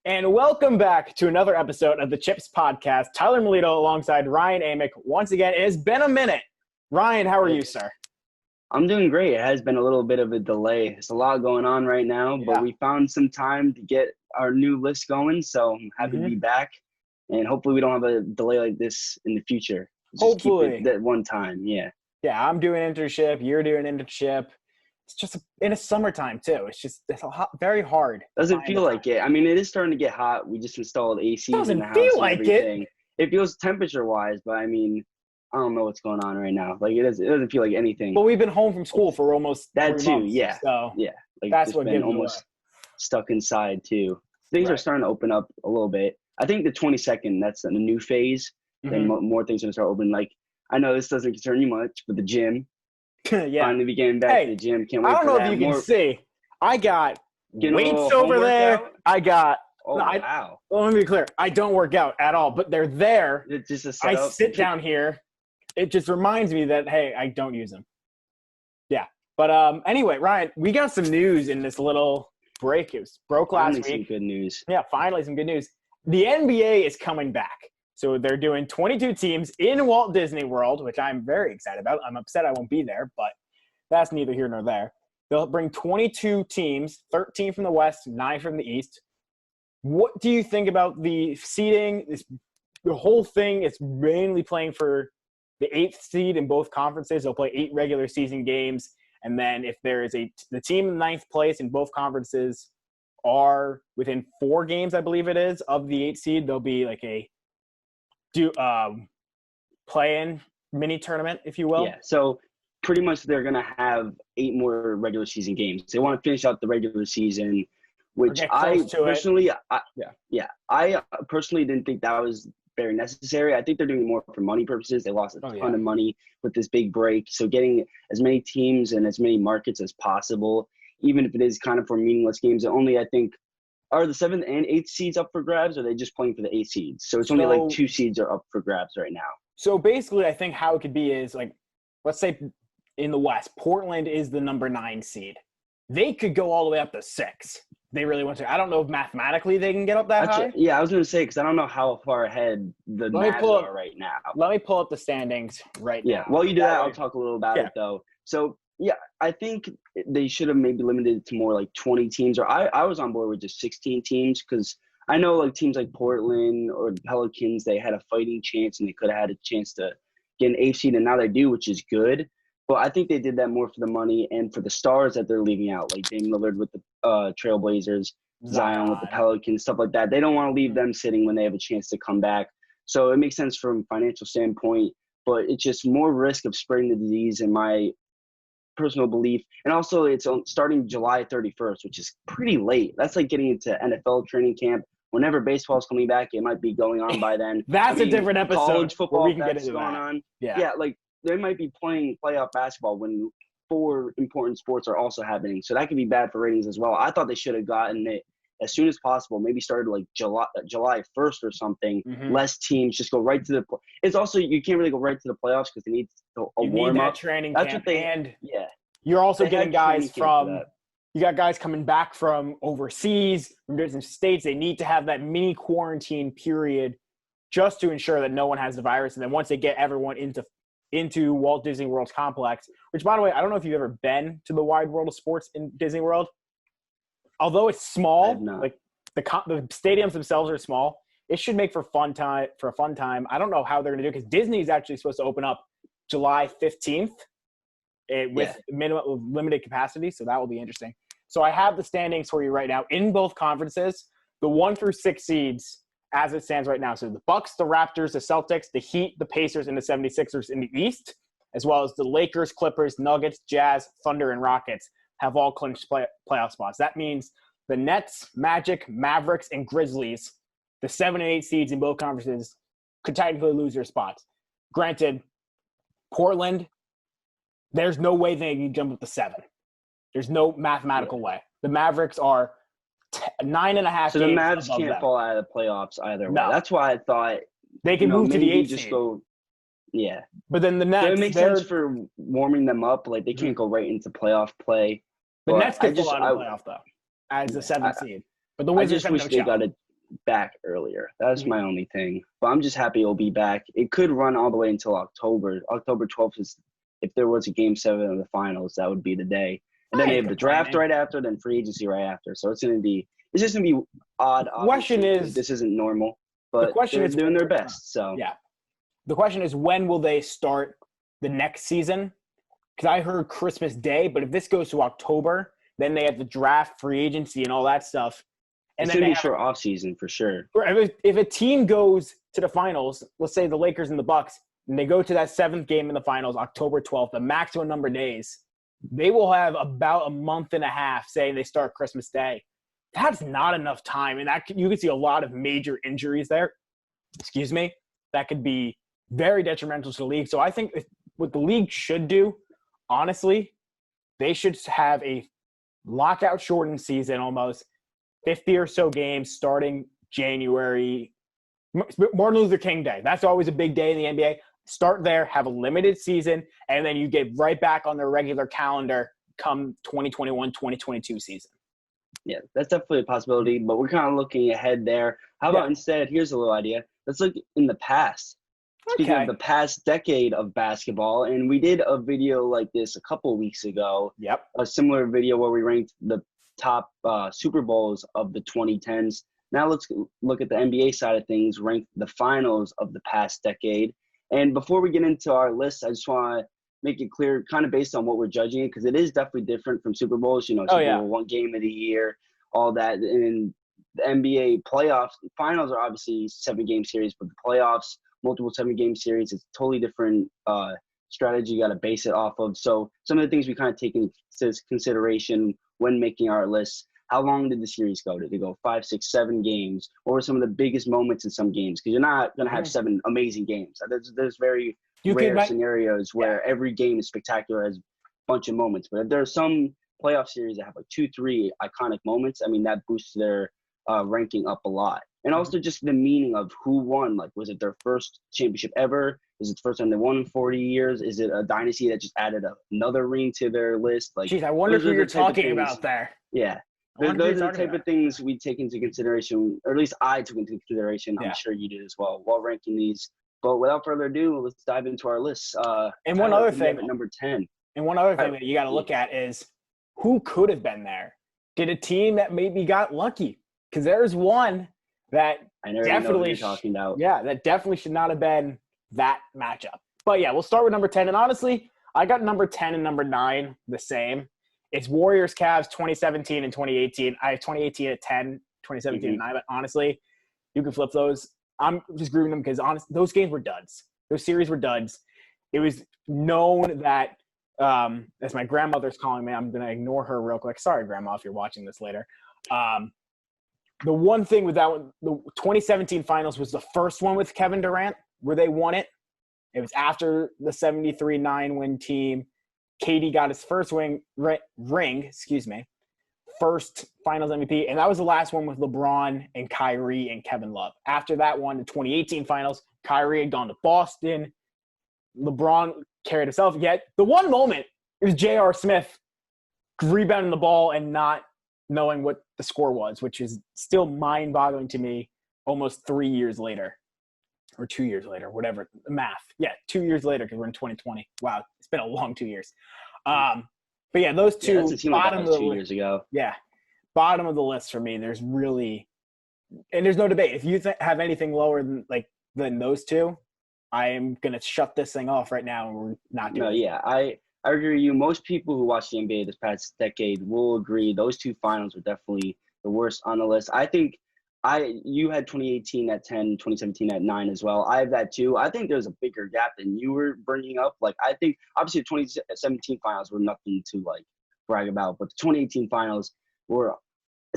And welcome back to another episode of the Chips Podcast. Tyler Melito alongside Ryan Amick. Once again, it has been a minute. Ryan, how are you, sir? I'm doing great. It has been a little bit of a delay. There's a lot going on right now, but we found some time to get our new list going, so I'm happy to be back. And hopefully we don't have a delay like this in the future. Just keep it that one time, yeah. Yeah, I'm doing internship. You're doing internship. It's just in the summertime, too. It's very hard. Doesn't feel like it. I mean, it is starting to get hot. We just installed ACs in the house feel and like everything. It feels temperature-wise, but I mean, I don't know what's going on right now. Like, it doesn't feel like anything. Well, we've been home from school for almost 3 months. Yeah. So yeah. Like, that's what been almost stuck inside, too. Things are starting to open up a little bit. I think the 22nd, that's the new phase. Then more things are going to start opening. Like, I know this doesn't concern you much, but the gym. Finally be getting back to the gym. Can't wait for that. I don't know if you can see. I got weights over there. I got wow. Well, let me be clear. I don't work out at all, but they're there. It's just a I setup. sit down here. It just reminds me that, hey, I don't use them. Yeah. But anyway, Ryan, we got some news in this little break. It was broke last week. Some good news. Yeah, finally some good news. The NBA is coming back. So they're doing 22 teams in Walt Disney World, which I'm very excited about. I'm upset I won't be there, but that's neither here nor there. They'll bring 22 teams, 13 from the West, 9 from the East. What do you think about the seeding? The whole thing is mainly playing for the 8th seed in both conferences. They'll play 8 regular season games. And then if there is the team in 9th place in both conferences are within 4 games, I believe it is, of the 8th seed, there'll be like a play-in mini tournament, if you will. Yeah, so pretty much they're going to have 8 more regular season games. They want to finish out the regular season, which I personally didn't think that was very necessary. I think they're doing it more for money purposes. They lost a ton of money with this big break. So getting as many teams and as many markets as possible, even if it is kind of for meaningless games, only I think are the 7th and 8th seeds up for grabs, or are they just playing for the 8 seeds? So it's only like 2 seeds are up for grabs right now. So basically, I think how it could be is, like, let's say in the West, Portland is the number 9 seed. They could go all the way up to 6. They really want to. I don't know if mathematically they can get up that high. Yeah, I was going to say, because I don't know how far ahead the Mavs are right now. Let me pull up the standings right now. Yeah, while you do that, I'll talk a little about it, though. So, yeah, I think they should have maybe limited it to more like 20 teams. Or I was on board with just 16 teams, because I know like teams like Portland or the Pelicans, they had a fighting chance and they could have had a chance to get an 8th seed, and now they do, which is good. But I think they did that more for the money and for the stars that they're leaving out, like Dame Lillard with the Trailblazers, Zion with the Pelicans, stuff like that. They don't want to leave them sitting when they have a chance to come back. So it makes sense from a financial standpoint, but it's just more risk of spreading the disease in my personal belief. And also it's starting July 31st, which is pretty late. That's like getting into NFL training camp. Whenever baseball's coming back, it might be going on by then. That's a different episode. College football, we can get into going on. Yeah, like they might be playing playoff basketball when 4 important sports are also happening. So that could be bad for ratings as well. I thought they should have gotten it as soon as possible. Maybe started like July 1st or something. Less teams just go right to the – it's also – you can't really go right to the playoffs because they need a warm-up. Training That's camp. What they – and yeah. You're also getting guys from – you got guys coming back from overseas, from different states. They need to have that mini quarantine period just to ensure that no one has the virus. And then once they get everyone into Walt Disney World's complex, which, by the way, I don't know if you've ever been to the wide world of sports in Disney World. Although it's small, like the stadiums themselves are small, it should make for a fun time. I don't know how they're going to do it because Disney is actually supposed to open up July 15th with limited capacity, so that will be interesting. So I have the standings for you right now in both conferences, the 1 through 6 seeds as it stands right now. So the Bucks, the Raptors, the Celtics, the Heat, the Pacers, and the 76ers in the East, as well as the Lakers, Clippers, Nuggets, Jazz, Thunder, and Rockets have all clinched playoff spots. That means the Nets, Magic, Mavericks, and Grizzlies, the 7 and 8 seeds in both conferences, could technically lose their spots. Granted, Portland, there's no way they can jump up to 7. There's no mathematical way. The Mavericks are 9.5. So the Mavs can't fall out of the playoffs either way. That's why I thought they can move to the 8th seed. Just go. Yeah, but then the Nets. So it makes sense for warming them up. Like they can't go right into playoff play. The Nets could fall out of the playoff though, as the 7th seed. But the Wizards I just wish they got a back earlier. That's my only thing. But I'm just happy it'll be back. It could run all the way until October. October 12th is, if there was a Game 7 of the finals, that would be the day. And then they have the draft right after, then free agency right after. So it's just going to be odd. The question is, this isn't normal, but they're doing their best. So yeah. The question is, when will they start the next season? Because I heard Christmas Day, but if this goes to October, then they have the draft, free agency, and all that stuff. And it's going to be short off season for sure. If a team goes to the finals, let's say the Lakers and the Bucks, and they go to that 7th game in the finals, October 12th, the maximum number of days, they will have about a month and a half, saying they start Christmas Day. That's not enough time, and you could see a lot of major injuries there. Excuse me. That could be very detrimental to the league. So I think what the league should do, honestly, they should have a lockout shortened season, almost 50 or so games starting January. Martin Luther King Day. That's always a big day in the NBA. Start there, have a limited season, and then you get right back on their regular calendar come 2021-2022 season. Yeah, that's definitely a possibility, but we're kind of looking ahead there. How about instead, here's a little idea. Let's look in the past. Speaking of the past decade of basketball, and we did a video like this a couple of weeks ago. Yep. A similar video where we ranked the top Super Bowls of the 2010s. Now let's look at the NBA side of things, rank the finals of the past decade. And before we get into our list, I just want to make it clear, kind of based on what we're judging, because it is definitely different from Super Bowls. Super Bowl, one game of the year, all that. And the NBA playoffs, finals are obviously 7-game series, but the playoffs, multiple 7-game series, it's a totally different strategy you got to base it off of. So some of the things we kind of take into consideration when making our list. How long did the series go? Did it go 5, 6, 7 games? What were some of the biggest moments in some games? Because you're not going to have 7 amazing games. There's very rare scenarios where every game is spectacular, has a bunch of moments. But if there are some playoff series that have like 2, 3 iconic moments, I mean, that boosts their ranking up a lot. And also just the meaning of who won. Like, was it their first championship ever? Is it the first time they won in 40 years? Is it a dynasty that just added another ring to their list? Like, geez, I wonder who you're talking about there. Yeah. Those are the type of things we take into consideration, or at least I took into consideration. I'm sure you did as well while ranking these. But without further ado, let's dive into our list. And one other thing, at number 10. And one other thing that you got to look at is who could have been there. Did a team that maybe got lucky? Because there's one that definitely talking about. Yeah, that definitely should not have been that matchup. But yeah, we'll start with number 10. And honestly, I got number 10 and number 9 the same. It's Warriors, Cavs, 2017 and 2018. I have 2018 at 10, 2017 at 9. But honestly, you can flip those. I'm just grouping them because those games were duds. Those series were duds. It was known that, as my grandmother's calling me, I'm going to ignore her real quick. Sorry, Grandma, if you're watching this later. The one thing with that one, the 2017 finals was the first one with Kevin Durant where they won it. It was after the 73-9 win team. KD got his first ring, first finals MVP, and that was the last one with LeBron and Kyrie and Kevin Love. After that one, the 2018 finals, Kyrie had gone to Boston. LeBron carried himself. Yet the one moment, it was J.R. Smith rebounding the ball and not knowing what the score was, which is still mind-boggling to me almost 3 years later. Or 2 years later, whatever, math. Yeah, 2 years later because we're in 2020. Wow, it's been a long 2 years. But yeah, those two, that's a team bottom of the 2 years ago. Yeah, bottom of the list for me. There's really, and there's no debate. If you have anything lower than those two, I am gonna shut this thing off right now, and we're not doing. No, yeah, I agree with you. Most people who watch the NBA this past decade will agree those two finals were definitely the worst on the list. I think. You had 2018 at 10, 2017 at 9 as well. I have that too. I think there's a bigger gap than you were bringing up. Like, I think obviously the 2017 finals were nothing to brag about, but the 2018 finals were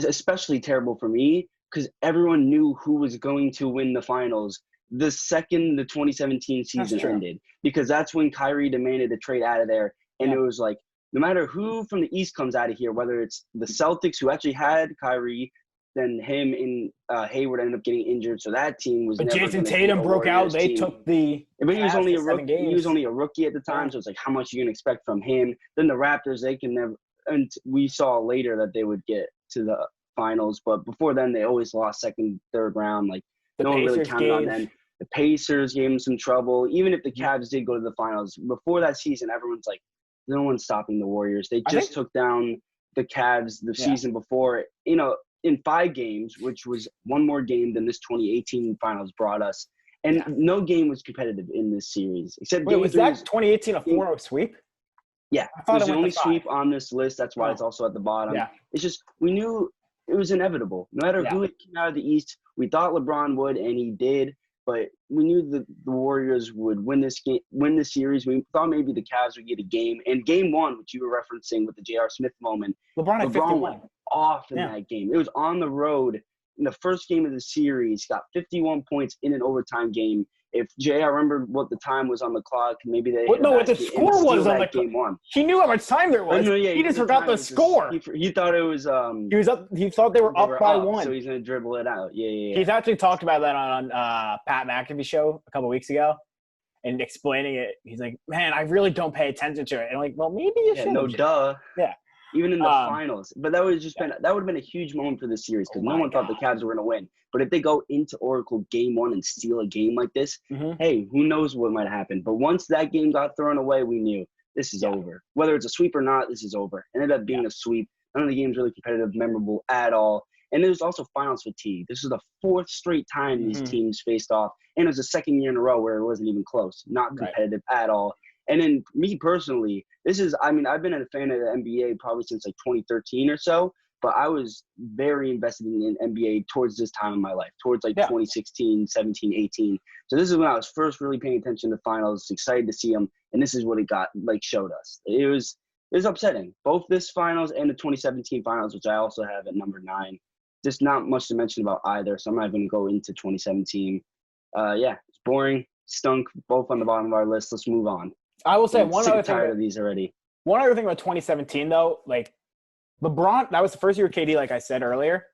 especially terrible for me because everyone knew who was going to win the finals the second the 2017 season ended, because that's when Kyrie demanded a trade out of there. And it was like, no matter who from the East comes out of here, whether it's the Celtics who actually had Kyrie, then him and Hayward ended up getting injured, so that team was. But never Jason Tatum broke out. They took the. But he was only a rookie. He was only a rookie at the time, so it's like, how much are you gonna expect from him? Then the Raptors, they can never. And we saw later that they would get to the finals. But before then, they always lost second, third round. Like, no one really Pacers counted on them. The Pacers gave them some trouble. Even if the Cavs did go to the finals, before that season, everyone's like, no one's stopping the Warriors. They just took down the Cavs the season before, in 5 games, which was one more game than this 2018 finals brought us. And no game was competitive in this series. Except was that 2018 a 4-0 sweep? Yeah. It was the only sweep on this list. That's why it's also at the bottom. Yeah. It's just, we knew it was inevitable. No matter who came out of the East, we thought LeBron would, and he did. But we knew the Warriors would win this series. We thought maybe the Cavs would get a game. And game 1, which you were referencing with the J.R. Smith moment, LeBron went off in that game. It was on the road in the first game of the series, got 51 points in an overtime game. If J.R. remembered what the time was on the clock, maybe they what the score was on the game 1. He knew how much time there was. He just forgot the score. He thought it was. He thought they were up by 1. So he's gonna dribble it out. Yeah. He's actually talked about that on Pat McAfee's show a couple weeks ago, and explaining it. He's like, "Man, I really don't pay attention to it." And I'm like, "Well, maybe you should." No, duh. Yeah. Even in the finals, but that would have been a huge moment for the series because no one thought the Cavs were going to win. But if they go into Oracle game 1 and steal a game like this, hey, who knows what might happen? But once that game got thrown away, we knew this is over. Whether it's a sweep or not, this is over. It ended up being a sweep. None of the games really competitive, memorable at all. And there was also finals fatigue. This is the 4th straight time these teams faced off, and it was the 2nd year in a row where it wasn't even close, not competitive at all. And then me personally, I've been a fan of the NBA probably since like 2013 or so, but I was very invested in NBA towards this time in my life, towards 2016, 17, 18. So this is when I was first really paying attention to finals, excited to see them, and this is what it showed us. It was upsetting. Both this finals and the 2017 finals, which I also have at number 9. Just not much to mention about either, so I'm not going to go into 2017. It's boring, stunk, both on the bottom of our list. Let's move on. I will say one other thing. Tired of these already. One other thing about 2017, though, like LeBron, that was the first year of KD, like I said earlier,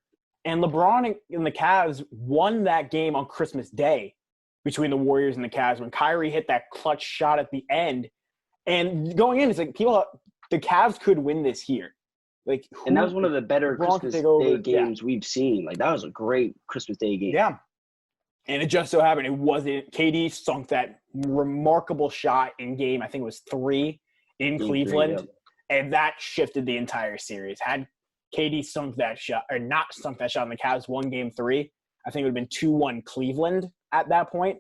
and LeBron and the Cavs won that game on Christmas Day between the Warriors and the Cavs when Kyrie hit that clutch shot at the end. And going in, it's like the Cavs could win this here. And that was one of the better Christmas Day games we've seen. Like, that was a great Christmas Day game. Yeah. And it just so happened it wasn't. KD sunk that remarkable shot in game, I think it was 3 in Cleveland, and that shifted the entire series. Had KD sunk that shot, or not sunk that shot, and the Cavs won game 3, I think it would have been 2-1 Cleveland at that point.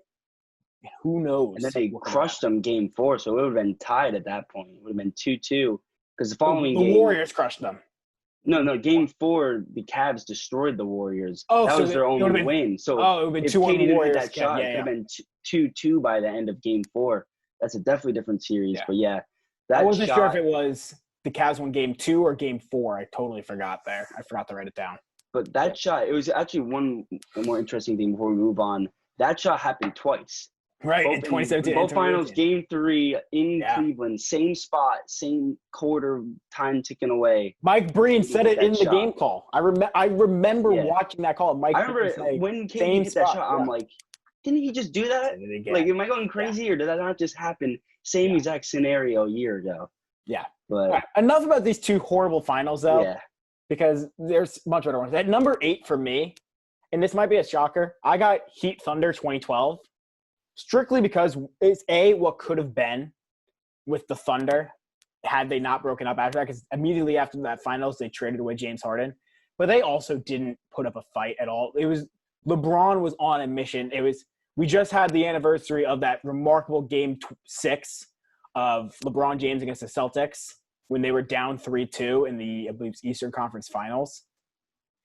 Who knows? And then they crushed them game 4, so it would have been tied at that point. It would have been 2-2. Because the following game, the Warriors crushed them. No, game 4, the Cavs destroyed the Warriors. That was their only win. So it would have been 2-1 Warriors. That shot, it would have been 2-2 by the end of game 4. That's a definitely different series. Yeah. But that I wasn't sure if it was the Cavs won game 2 or game 4. I totally forgot there. I forgot to write it down. But that shot, it was actually one more interesting thing before we move on. That shot happened twice. Right, in 2017. Both finals, game 3 in Cleveland, same spot, same quarter, time ticking away. Mike Breen said it in the game call. I remember watching that call. Mike, I remember when KD hit that shot, I'm like, didn't he just do that? Like, am I going crazy or did that not just happen? Same exact scenario a year ago. Yeah. But right. Enough about these 2 horrible finals, though, because there's much better ones. At number 8 for me, and this might be a shocker, I got Heat Thunder 2012. Strictly because it's what could have been with the Thunder had they not broken up after that. Because immediately after that finals, they traded away James Harden, but they also didn't put up a fight at all. It was LeBron was on a mission. We just had the anniversary of that remarkable game 6 of LeBron James against the Celtics when they were down 3-2 in the, I believe, Eastern Conference Finals,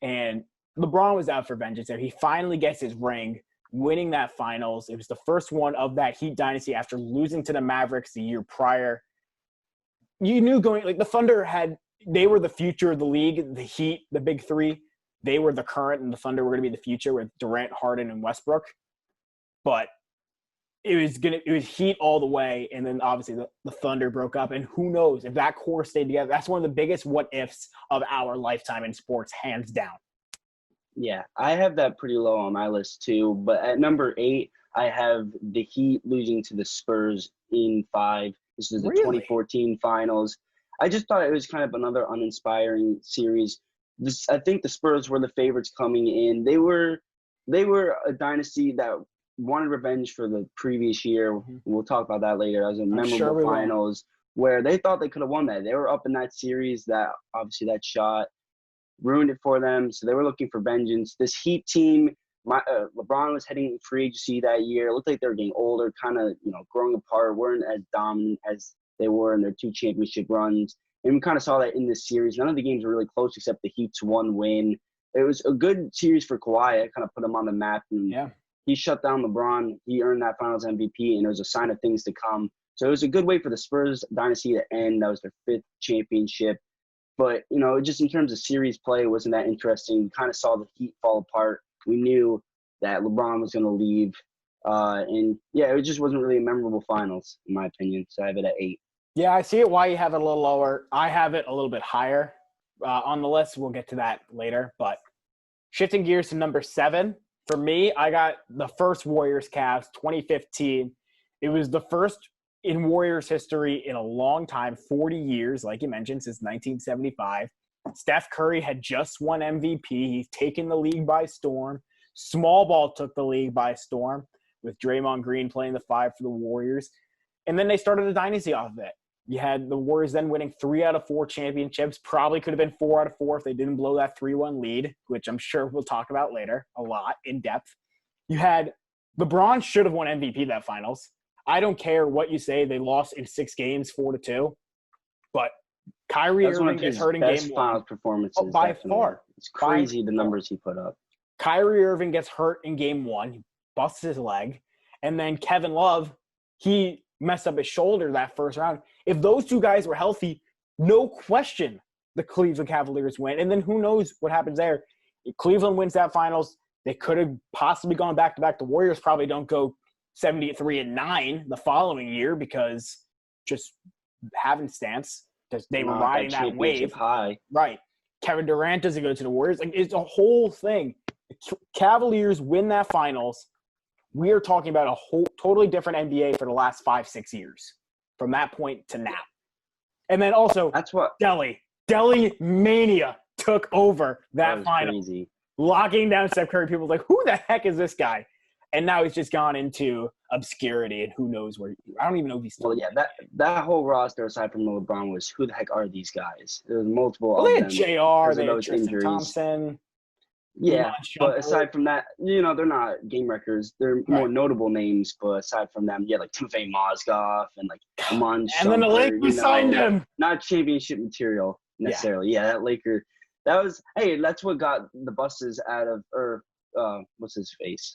and LeBron was out for vengeance there. He finally gets his ring, winning that finals. It was the first one of that Heat dynasty after losing to the Mavericks the year prior. You knew the Thunder they were the future of the league. The Heat, the big 3, they were the current, and the Thunder were going to be the future with Durant, Harden, and Westbrook. But it was Heat all the way, and then obviously the Thunder broke up, and who knows if that core stayed together. That's one of the biggest what ifs of our lifetime in sports, hands down. Yeah, I have that pretty low on my list too. But at number 8, I have the Heat losing to the Spurs in 5. This is the 2014 finals. I just thought it was kind of another uninspiring series. I think the Spurs were the favorites coming in. They were a dynasty that wanted revenge for the previous year. Mm-hmm. We'll talk about that later. As a memorable finals where they thought they could have won that. They were up in that series. That obviously that shot ruined it for them. So they were looking for vengeance. This Heat team, LeBron was heading free agency that year. It looked like they were getting older, kind of growing apart. Weren't as dominant as they were in their 2 championship runs. And we kind of saw that in this series. None of the games were really close except the Heat's 1 win. It was a good series for Kawhi. It kind of put him on the map. And he shut down LeBron. He earned that Finals MVP, and it was a sign of things to come. So it was a good way for the Spurs dynasty to end. That was their 5th championship. But, just in terms of series play, it wasn't that interesting. We kind of saw the Heat fall apart. We knew that LeBron was going to leave. It just wasn't really a memorable finals, in my opinion. So I have it at 8. Yeah, I see it why you have it a little lower. I have it a little bit higher on the list. We'll get to that later. But shifting gears to number 7, for me, I got the first Warriors-Cavs, 2015. It was the first in Warriors history in a long time, 40 years, like you mentioned, since 1975. Steph Curry had just won MVP. He's taken the league by storm. Small ball took the league by storm with Draymond Green playing the 5 for the Warriors. And then they started a dynasty off of it. You had the Warriors then winning 3 out of 4 championships. Probably could have been 4 out of 4 if they didn't blow that 3-1 lead, which I'm sure we'll talk about later a lot in depth. You had LeBron should have won MVP that finals. I don't care what you say. They lost in 6 games, 4-2. But Kyrie Irving gets hurt in game 1. Best finals performances. By far. It's crazy the numbers he put up. Kyrie Irving gets hurt in game 1. He busts his leg. And then Kevin Love, he messed up his shoulder that first round. If those 2 guys were healthy, no question the Cleveland Cavaliers win. And then who knows what happens there. If Cleveland wins that finals, they could have possibly gone back-to-back. The Warriors probably don't go 73-9 the following year because just happenstance, because they were riding that wave. High. Right. Kevin Durant doesn't go to the Warriors. Like, it's a whole thing. The Cavaliers win that finals. We are talking about a whole totally different NBA for the last 5-6 years from that point to now. And then also that's what Delhi mania took over that final. Crazy. Locking down Steph Curry. People were like, who the heck is this guy? And now he's just gone into obscurity, and who knows where – I don't even know if he's still – Well, yeah, that whole roster, aside from LeBron, was who the heck are these guys? There was multiple of they them. had JR, they had Tristan Thompson. Yeah, but aside from that, they're not game records. They're more notable names, but aside from them, like Timofey Mozgov and like Amon and then the Lakers signed him. Not championship material necessarily. Yeah, that Laker – that's what got the buses out of what's his face?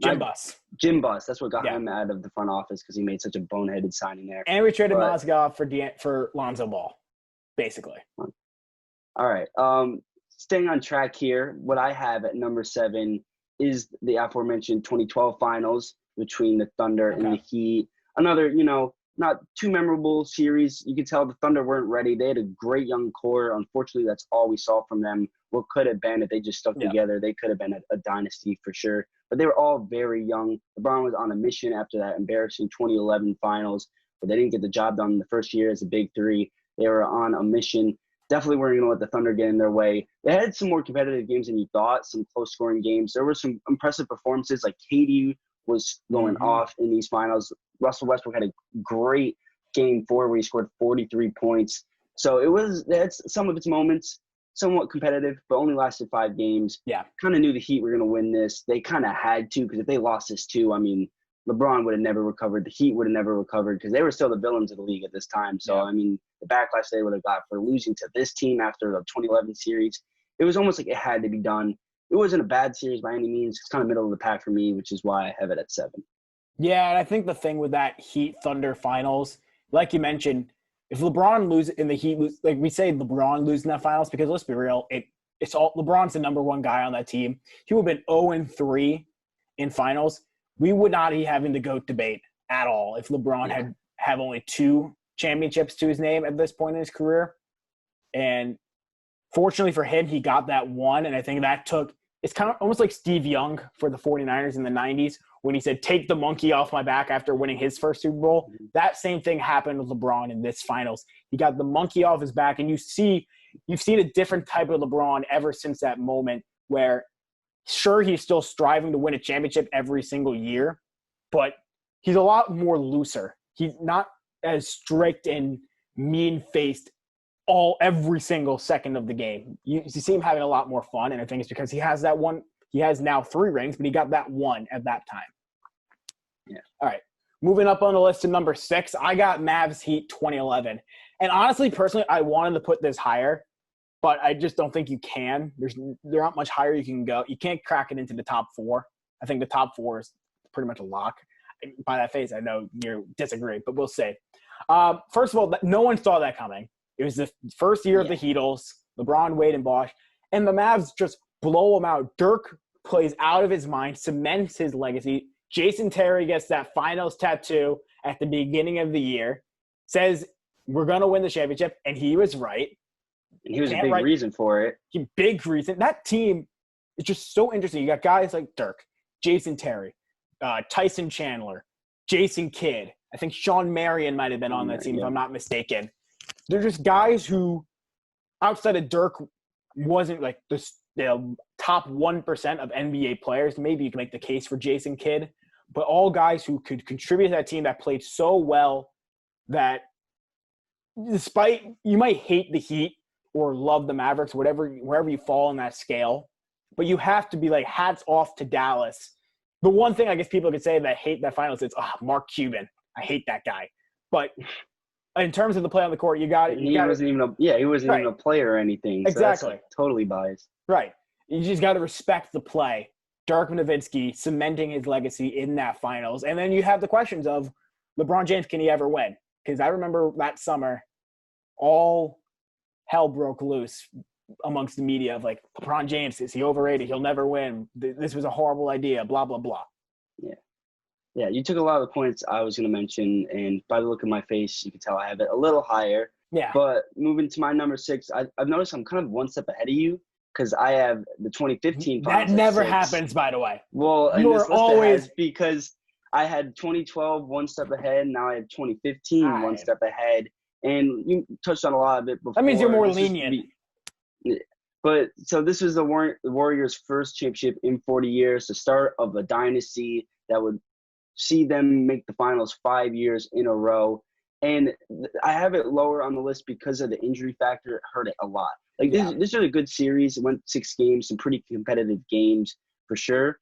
Jim Buss. Jim Buss. That's what got him out of the front office because he made such a boneheaded signing there. And we traded Mozgov for Lonzo Ball, basically. All right. Staying on track here, what I have at number 7 is the aforementioned 2012 finals between the Thunder and the Heat. Another, not too memorable series. You could tell the Thunder weren't ready. They had a great young core. Unfortunately, that's all we saw from them. What could have been if they just stuck together, they could have been a dynasty for sure. But they were all very young. LeBron was on a mission after that embarrassing 2011 finals, but they didn't get the job done in the first year as a big 3. They were on a mission. Definitely weren't going to let the Thunder get in their way. They had some more competitive games than you thought, some close-scoring games. There were some impressive performances, like KD was going off in these finals. Russell Westbrook had a great game 4 where he scored 43 points. So that's some of its moments, somewhat competitive, but only lasted 5 games. Yeah. Kind of knew the Heat were going to win this. They kind of had to, because if they lost this too, LeBron would have never recovered. The Heat would have never recovered because they were still the villains of the league at this time. So, the backlash they would have got for losing to this team after the 2011 series, it was almost like it had to be done. It wasn't a bad series by any means. It's kind of middle of the pack for me, which is why I have it at 7. Yeah, and I think the thing with that Heat-Thunder finals, like you mentioned, if LeBron loses and the Heat lose, like we say LeBron losing that finals, because let's be real, it's all LeBron's the number 1 guy on that team. He would have been 0-3 in finals. We would not be having the GOAT debate at all if LeBron had have only 2 championships to his name at this point in his career. And fortunately for him, he got that one. And I think that it's kind of almost like Steve Young for the 49ers in the 90s when he said, take the monkey off my back after winning his first Super Bowl. That same thing happened with LeBron in this finals. He got the monkey off his back. And you see you've seen a different type of LeBron ever since that moment where, sure, he's still striving to win a championship every single year, but he's a lot more looser. He's not as strict and mean-faced every single second of the game. You see him having a lot more fun, and I think it's because he has that one. He has now 3 rings, but he got that one at that time. Yeah. All right. Moving up on the list to number 6, I got Mavs Heat 2011. And honestly, personally, I wanted to put this higher, but I just don't think you can. There aren't much higher you can go. You can't crack it into the top 4. I think the top 4 is pretty much a lock. By that face, I know you disagree, but we'll see. First of all, no one saw that coming. It was the first year of the Heatles, LeBron, Wade, and Bosh, and the Mavs just blow them out. Dirk plays out of his mind, cements his legacy. Jason Terry gets that finals tattoo at the beginning of the year, says we're going to win the championship, and he was right. And he was a big reason for it. Big reason. That team is just so interesting. You got guys like Dirk, Jason Terry, Tyson Chandler, Jason Kidd. I think Sean Marion might have been on that team, if I'm not mistaken. They're just guys who, outside of Dirk, wasn't like the top 1% of NBA players. Maybe you can make the case for Jason Kidd, but all guys who could contribute to that team that played so well that despite you might hate the Heat or love the Mavericks, wherever you fall in that scale, but you have to be like hats off to Dallas. The one thing I guess people could say that hate that finals is Mark Cuban. I hate that guy. But in terms of the play on the court, he wasn't even a player or anything. So exactly. That's totally biased. Right. You just got to respect the play. Dirk Nowitzki cementing his legacy in that finals. And then you have the questions of LeBron James, can he ever win? Because I remember that summer, all hell broke loose amongst the media of like, LeBron James, is he overrated? He'll never win. This was a horrible idea, blah, blah, blah. Yeah. Yeah, you took a lot of the points I was going to mention, and by the look of my face, you can tell I have it a little higher. Yeah. But moving to my number 6, I've noticed I'm kind of one step ahead of you because I have the 2015 finals. That never happens, by the way. Well, you are always because I had 2012 one step ahead. Now I have 2015 one step ahead, and you touched on a lot of it before. That means you're more lenient. But so this is the Warriors' first championship in 40 years, the start of a dynasty that would see them make the finals 5 years in a row. And I have it lower on the list because of the injury factor. It hurt it a lot. Like this is a good series. It went 6 games, some pretty competitive games for sure.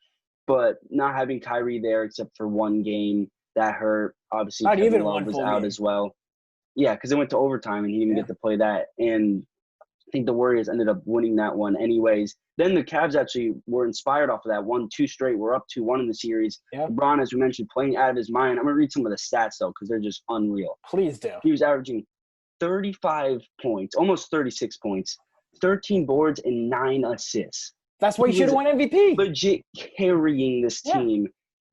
But not having Kyrie there except for one game, that hurt. Obviously, Kevin Love was out as well. Yeah, because it went to overtime and he didn't get to play that. And I think the Warriors ended up winning that one anyways. Then the Cavs actually were inspired off of that. 1-2 straight. We're up 2-1 in the series. Yeah. LeBron, as we mentioned, playing out of his mind. I'm going to read some of the stats, though, because they're just unreal. Please do. He was averaging 35 points, almost 36 points, 13 boards, and 9 assists. That's why he should have won MVP. Legit carrying this team.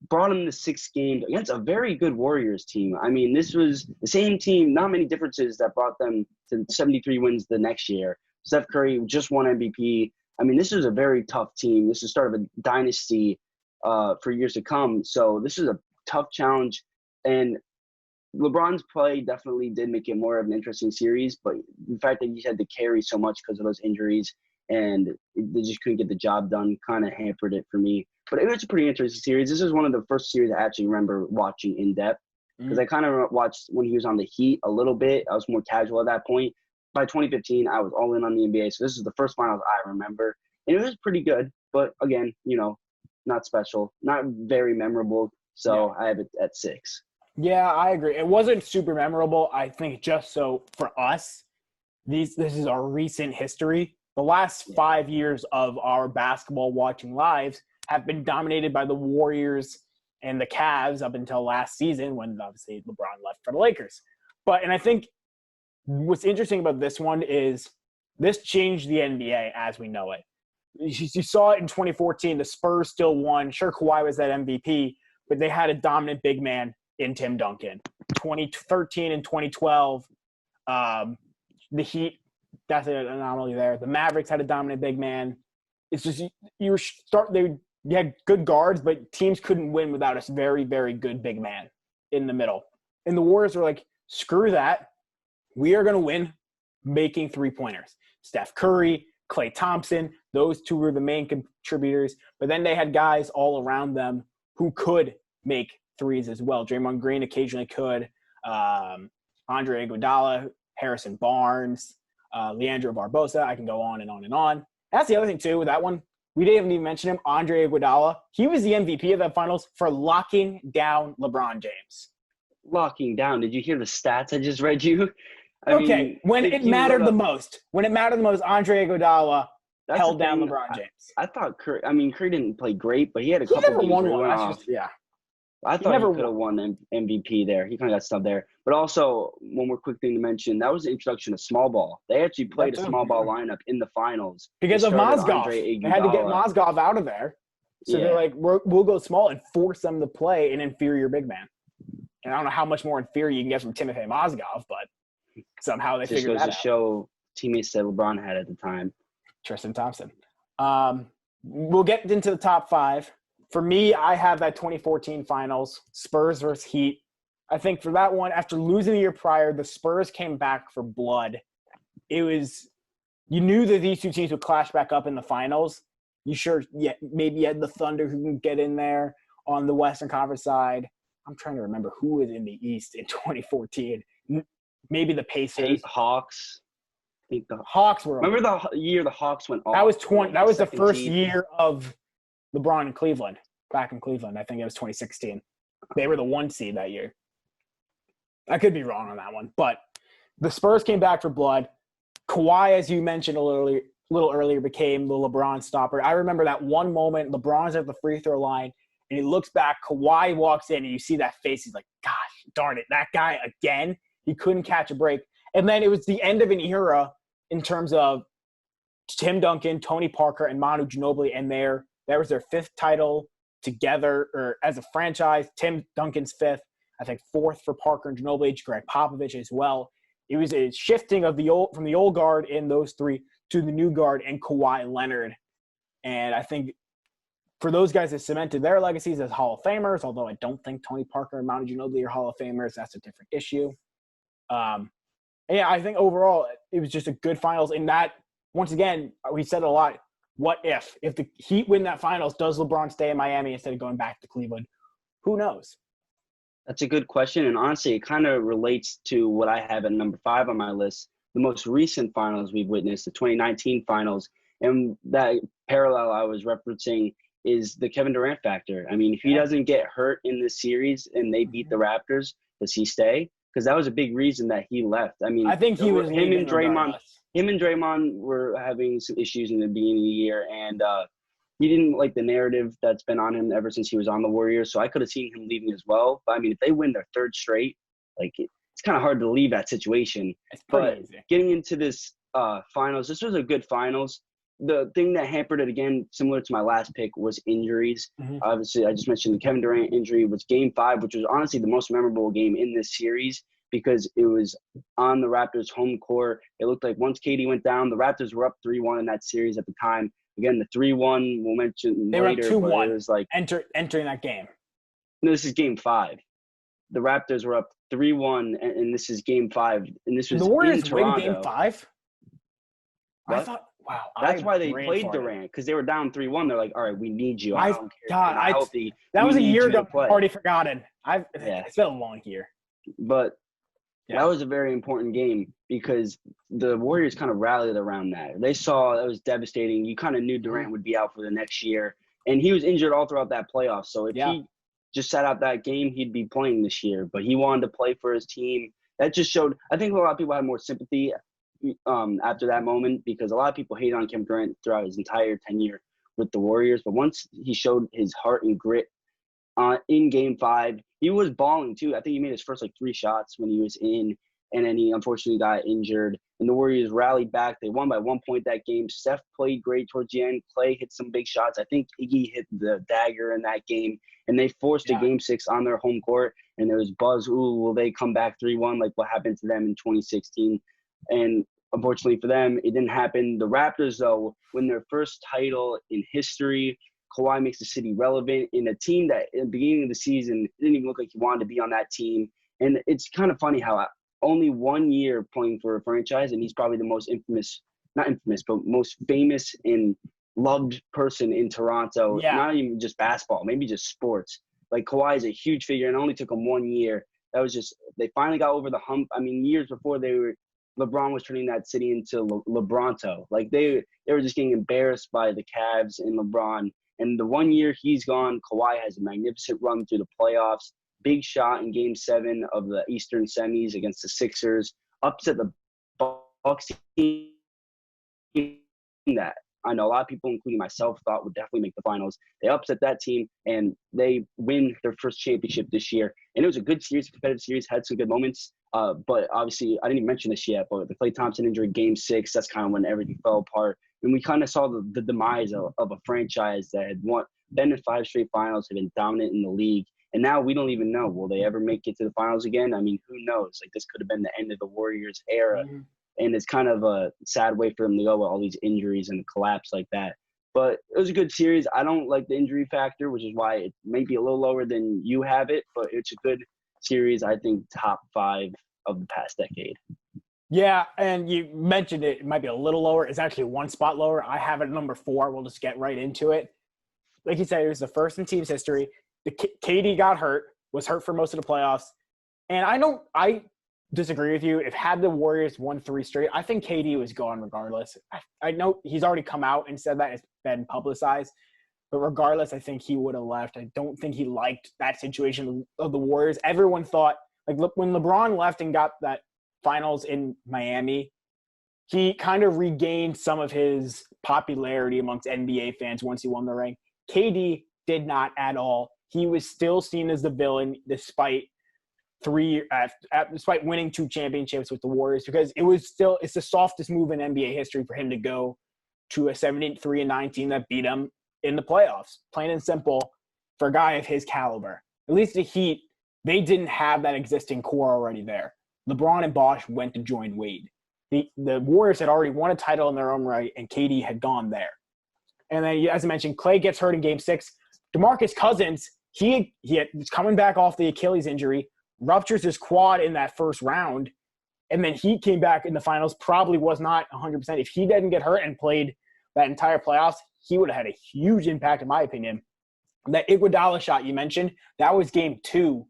Brought him to 6 games against a very good Warriors team. I mean, this was the same team, not many differences that brought them to 73 wins the next year. Steph Curry just won MVP. I mean, this is a very tough team. This is the start of a dynasty for years to come. So this is a tough challenge. And LeBron's play definitely did make it more of an interesting series. But the fact that he had to carry so much because of those injuries and they just couldn't get the job done kind of hampered it for me. But it was a pretty interesting series. This is one of the first series I actually remember watching in depth because I kind of watched when he was on the Heat a little bit. I was more casual at that point. By 2015, I was all in on the NBA. So this is the first finals I remember. And it was pretty good. But again, not special, not very memorable. So I have it at 6. Yeah, I agree. It wasn't super memorable. I think just so for us, this is our recent history. The last 5 years of our basketball watching lives have been dominated by the Warriors and the Cavs up until last season when obviously LeBron left for the Lakers. And I think what's interesting about this one is this changed the NBA as we know it. You saw it in 2014. The Spurs still won. Sure, Kawhi was that MVP, but they had a dominant big man in Tim Duncan. 2013 and 2012, the Heat, that's an anomaly there. The Mavericks had a dominant big man. It's just you had good guards, but teams couldn't win without a very, very good big man in the middle. And the Warriors were like, screw that. We are going to win making 3-pointers. Steph Curry, Klay Thompson. Those two were the main contributors. But then they had guys all around them who could make threes as well. Draymond Green occasionally could. Andre Iguodala, Harrison Barnes, Leandro Barbosa. I can go on and on and on. That's the other thing, too, with that one. We didn't even mention him, Andre Iguodala. He was the MVP of that finals for locking down LeBron James. Locking down. Did you hear the stats I just read you? When it mattered the most, Andre Iguodala held down LeBron James. I thought Curry didn't play great, but he had a couple never games won where he one. went off. I thought he could have won MVP there. He kind of got snubbed there. But also, one more quick thing to mention, that was the introduction of small ball. They actually played a small ball lineup in the finals. Because of Mozgov. They had to get Mozgov out of there. So they're like, we'll go small and force them to play an inferior big man. And I don't know how much more inferior you can get from Timothy Mozgov, but somehow they figured that out. Just goes to show teammates that LeBron had at the time. Tristan Thompson. We'll get into the top five. For me, I have that 2014 finals, Spurs versus Heat. I think for that one, after losing the year prior, the Spurs came back for blood. You knew that these two teams would clash back up in the finals. Maybe you had the Thunder who can get in there on the Western Conference side. I'm trying to remember who was in the East in 2014. Maybe the Pacers. Hawks. I think the Hawks were. Remember the year the Hawks went off? That was the first year of LeBron in Cleveland, back in Cleveland. I think it was 2016. They were the 1 seed that year. I could be wrong on that one, but the Spurs came back for blood. Kawhi, as you mentioned a little earlier, became the LeBron stopper. I remember that one moment, LeBron's at the free throw line, and he looks back. Kawhi walks in, and you see that face. He's like, gosh, darn it, that guy again. He couldn't catch a break. And then it was the end of an era in terms of Tim Duncan, Tony Parker, and Manu Ginobili, and that was their 5th title together, or as a franchise. Tim Duncan's 5th, I think 4th for Parker and Ginobili, Greg Popovich as well. It was a shifting of from the old guard in those three to the new guard in Kawhi Leonard. And I think for those guys that cemented their legacies as Hall of Famers, although I don't think Tony Parker and Manu Ginobili are Hall of Famers, that's a different issue. I think overall it was just a good finals. And that, once again, we said it a lot. What if the Heat win that finals, does LeBron stay in Miami instead of going back to Cleveland? Who knows? That's a good question. And honestly, it kind of relates to what I have at number 5 on my list, the most recent finals we've witnessed, the 2019 finals. And that parallel I was referencing is the Kevin Durant factor. I mean, if he doesn't get hurt in this series and they beat the Raptors, does he stay? Because that was a big reason that he left. I mean, I think he was him and Draymond were having some issues in the beginning of the year, and he didn't like the narrative that's been on him ever since he was on the Warriors. So I could have seen him leaving as well. But I mean, if they win their 3rd straight, it's kind of hard to leave that situation. But getting into this finals, this was a good finals. The thing that hampered it, again, similar to my last pick, was injuries. Mm-hmm. Obviously, I just mentioned the Kevin Durant injury was Game 5, which was honestly the most memorable game in this series because it was on the Raptors' home court. It looked like once KD went down, the Raptors were up 3-1 in that series at the time. Again, the 3-1 we'll mention they later. They were up 2-1 it was like, entering that game. No, this is Game 5. The Raptors were up 3-1, and this is Game 5. And this was the Warriors in Toronto. win Game 5? What? I thought – wow. That's why they played Durant, because they were down 3-1. They're like, all right, we need you. I don't care. That was a year ago. I've already forgotten. It's been a long year. But that was a very important game because the Warriors kind of rallied around that. They saw that was devastating. You kind of knew Durant would be out for the next year. And he was injured all throughout that playoff. So if he just sat out that game, he'd be playing this year. But he wanted to play for his team. That just showed – I think a lot of people had more sympathy after that moment because a lot of people hated on Kevin Durant throughout his entire tenure with the Warriors. But once he showed his heart and grit in Game 5, he was balling too. I think he made his first 3 shots when he was in, and then he unfortunately got injured. And the Warriors rallied back. They won by 1 point that game. Steph played great towards the end. Klay hit some big shots. I think Iggy hit the dagger in that game, and they forced a Game 6 on their home court. And there was buzz, will they come back 3-1 like what happened to them in 2016? And unfortunately for them, it didn't happen. The Raptors, though, win their first title in history. Kawhi makes the city relevant in a team that in the beginning of the season didn't even look like he wanted to be on that team. And it's kind of funny how only 1 year playing for a franchise, and he's probably the most infamous not infamous, but most famous and loved person in Toronto. Yeah. Not even just basketball, maybe just sports. Like Kawhi is a huge figure, and it only took him 1 year. That was just they finally got over the hump. I mean, years before LeBron was turning that city into LeBronto. Like they were just getting embarrassed by the Cavs and LeBron. And the 1 year he's gone, Kawhi has a magnificent run through the playoffs. Big shot in Game 7 of the Eastern semis against the Sixers. Upset the Bucks team that I know a lot of people, including myself, thought would definitely make the finals. They upset that team, and they win their first championship this year. And it was a good series, competitive series, had some good moments. But obviously, I didn't even mention this yet, but the Klay Thompson injury, Game 6, that's kind of when everything fell apart. And we kind of saw the demise of a franchise that had been in 5 straight finals, had been dominant in the league. And now we don't even know, will they ever make it to the finals again? I mean, who knows? Like, this could have been the end of the Warriors era. Mm-hmm. And it's kind of a sad way for them to go with all these injuries and collapse like that. But it was a good series. I don't like the injury factor, which is why it may be a little lower than you have it. But it's a good series, I think, top 5 of the past decade. Yeah, and you mentioned it might be a little lower. It's actually 1 spot lower. I have it at number 4. We'll just get right into it. Like you said, it was the first in team's history. KD got hurt, was hurt for most of the playoffs. And I disagree with you. If had the Warriors won 3 straight, I think KD was gone regardless. I know he's already come out and said that it's been publicized, but regardless, I think he would have left. I don't think he liked that situation of the Warriors. Everyone thought, like, look, when LeBron left and got that finals in Miami, he kind of regained some of his popularity amongst NBA fans once he won the ring. KD did not at all. He was still seen as the villain despite winning 2 championships with the Warriors, because it's the softest move in NBA history for him to go to a 73-19 that beat him in the playoffs. Plain and simple, for a guy of his caliber. At least the Heat, they didn't have that existing core already there. LeBron and Bosh went to join Wade. The Warriors had already won a title in their own right, and KD had gone there. And then, as I mentioned, Klay gets hurt in Game 6. DeMarcus Cousins, he was coming back off the Achilles injury, ruptures his quad in that first round, and then he came back in the finals, probably was not 100%. If he didn't get hurt and played that entire playoffs, he would have had a huge impact, in my opinion. That Iguodala shot you mentioned, that was Game 2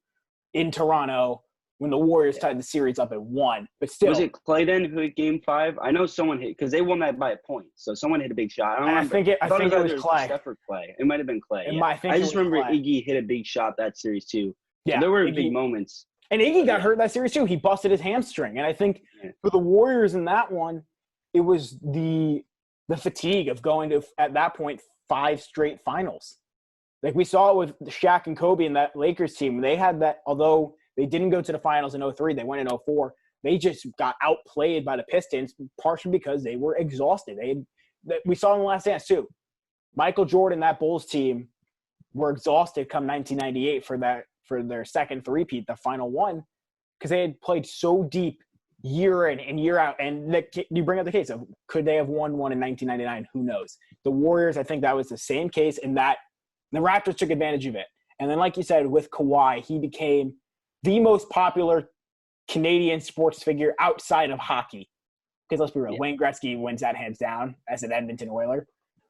in Toronto when the Warriors tied the series up at 1. But still, was it Klay then who hit Game 5? I know someone hit, because they won that by a point. So someone hit a big shot. I think it was Klay. Steph or Klay. It might have been Klay. Yeah. I just remember Iggy hit a big shot that series too. Yeah, so there were big moments. And Iggy got hurt in that series too. He busted his hamstring. And I think for the Warriors in that one, it was the fatigue of going to, at that point, 5 straight finals. Like we saw it with Shaq and Kobe and that Lakers team. They had that, although they didn't go to the finals in 2003, they went in 2004. They just got outplayed by the Pistons, partially because they were exhausted. We saw in the Last Dance too. Michael Jordan, that Bulls team, were exhausted come 1998 for their second three-peat, the final one, because they had played so deep year in and year out. And you bring up the case of, could they have won one in 1999? Who knows? The Warriors, I think that was the same case, and that the Raptors took advantage of it. And then, like you said, with Kawhi, he became the most popular Canadian sports figure outside of hockey. Because let's be real, Wayne Gretzky wins that hands down as an Edmonton Oiler.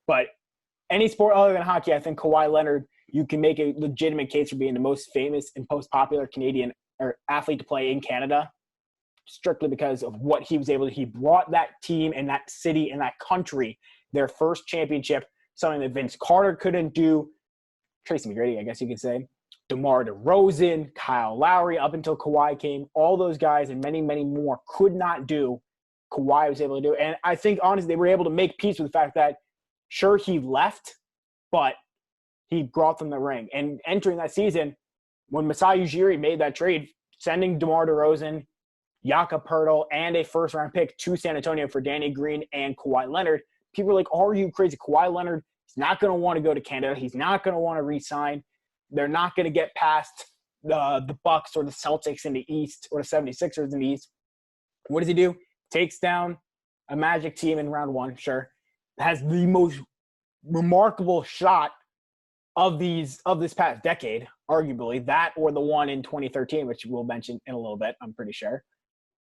But any sport other than hockey, I think Kawhi Leonard, you can make a legitimate case for being the most famous and most popular Canadian or athlete to play in Canada, strictly because of what he was able to. He brought that team and that city and that country their first championship, something that Vince Carter couldn't do. Tracy McGrady, I guess you could say. DeMar DeRozan, Kyle Lowry, up until Kawhi came, all those guys and many, many more could not do. Kawhi was able to do. And I think, honestly, they were able to make peace with the fact that, sure, he left, but he brought them the ring. And entering that season, when Masai Ujiri made that trade, sending DeMar DeRozan, Jakob Poeltl, and a first-round pick to San Antonio for Danny Green and Kawhi Leonard, people were like, are you crazy? Kawhi Leonard, he's not going to want to go to Canada. He's not going to want to re-sign. They're not going to get past the Bucks or the Celtics in the East or the 76ers in the East. What does he do? Takes down a Magic team in round 1, sure. Has the most remarkable shot of this past decade, arguably. That or the one in 2013, which we'll mention in a little bit, I'm pretty sure.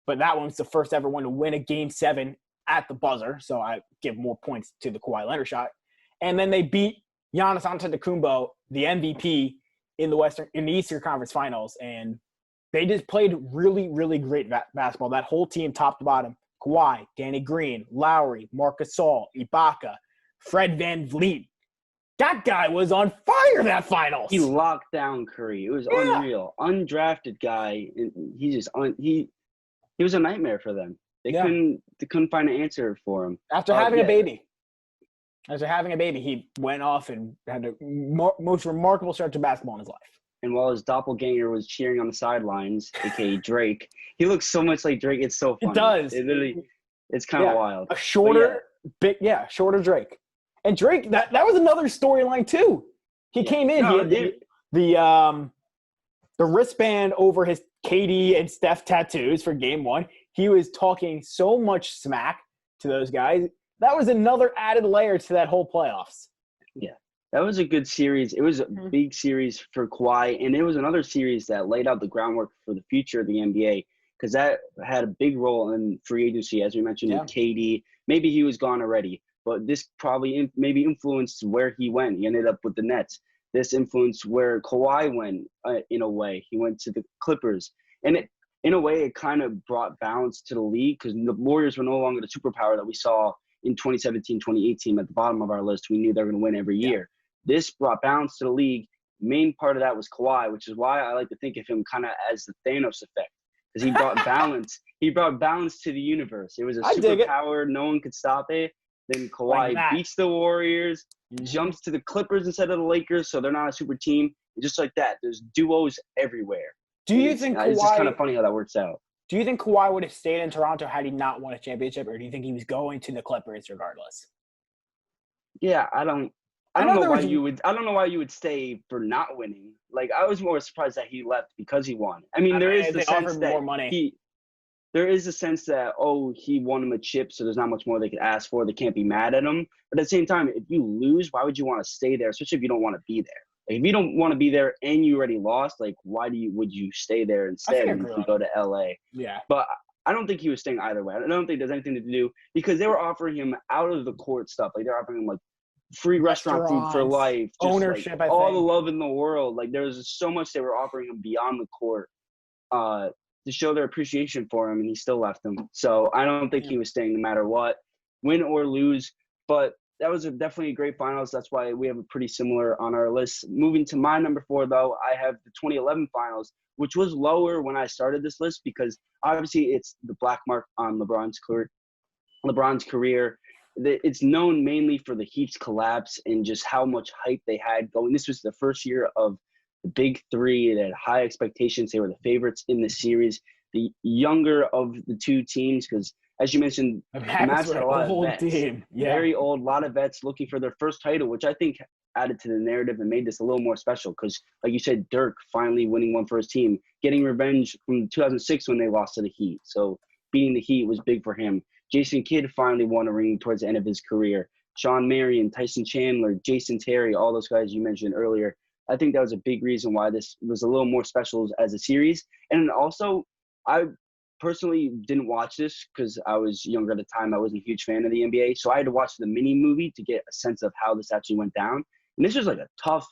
But that one's the first ever one to win a Game 7 at the buzzer, so I give more points to the Kawhi Leonard shot. And then they beat Giannis Antetokounmpo, the MVP in the Eastern Conference Finals, and they just played really, really great basketball. That whole team, top to bottom: Kawhi, Danny Green, Lowry, Marc Gasol, Ibaka, Fred VanVleet. That guy was on fire that finals. He locked down Curry. It was unreal. Undrafted guy, and he just he was a nightmare for them. They couldn't find an answer for him. After having a baby, he went off and had the most remarkable start to basketball in his life. And while his doppelganger was cheering on the sidelines, aka Drake, he looks so much like Drake. It's so funny. It does. It's kind of wild. A shorter Drake. And Drake, that was another storyline too. He came in. He had the wristband over his KD and Steph tattoos for Game 1. He was talking so much smack to those guys. That was another added layer to that whole playoffs. Yeah, that was a good series. It was a big series for Kawhi, and it was another series that laid out the groundwork for the future of the NBA, because that had a big role in free agency, as we mentioned, with KD. Maybe he was gone already, but this probably maybe influenced where he went. He ended up with the Nets. This influenced where Kawhi went in a way. He went to the Clippers. And in a way, it kind of brought balance to the league, because the Warriors were no longer the superpower that we saw in 2017, 2018 at the bottom of our list. We knew they were going to win every year. This brought balance to the league. Main part of that was Kawhi, which is why I like to think of him kind of as the Thanos effect, because he brought balance. He brought balance to the universe. It was a superpower. No one could stop it. Then Kawhi beats the Warriors, jumps to the Clippers instead of the Lakers, so they're not a super team. And just like that, there's duos everywhere. Do you think Kawhi – it's just kind of funny how that works out. Do you think Kawhi would have stayed in Toronto had he not won a championship, or do you think he was going to the Clippers regardless? Yeah, I don't know why you would stay for not winning. Like, I was more surprised that he left because he won. I mean, there is the sense that more money. There is a sense that, he won him a chip, so there's not much more they could ask for. They can't be mad at him. But at the same time, if you lose, why would you want to stay there, especially if you don't want to be there? Like, if you don't want to be there and you already lost, like, would you stay there instead and go to LA? Yeah. But I don't think he was staying either way. I don't think there's anything to do, because they were offering him out of the court stuff. Like, they're offering him, like, free restaurant food for life, just, ownership, like, all the love in the world. Like, there was so much they were offering him beyond the court to show their appreciation for him, and he still left them. So I don't think he was staying no matter what, win or lose. But that was definitely a great finals. That's why we have a pretty similar on our list. Moving to my number 4, though, I have the 2011 finals, which was lower when I started this list, because obviously it's the black mark on LeBron's career. It's known mainly for the Heat's collapse and just how much hype they had going. This was the first year of the big three. They had high expectations. They were the favorites in the series. The younger of the two teams, because as you mentioned, the Mavs had a lot of vets. Very old, a lot of vets looking for their first title, which I think added to the narrative and made this a little more special, because, like you said, Dirk finally winning one for his team, getting revenge from 2006 when they lost to the Heat. So beating the Heat was big for him. Jason Kidd finally won a ring towards the end of his career. Sean Marion, Tyson Chandler, Jason Terry, all those guys you mentioned earlier. I think that was a big reason why this was a little more special as a series. And also, I personally didn't watch this because I was younger at the time. I wasn't a huge fan of the NBA. So I had to watch the mini movie to get a sense of how this actually went down. And this was like a tough,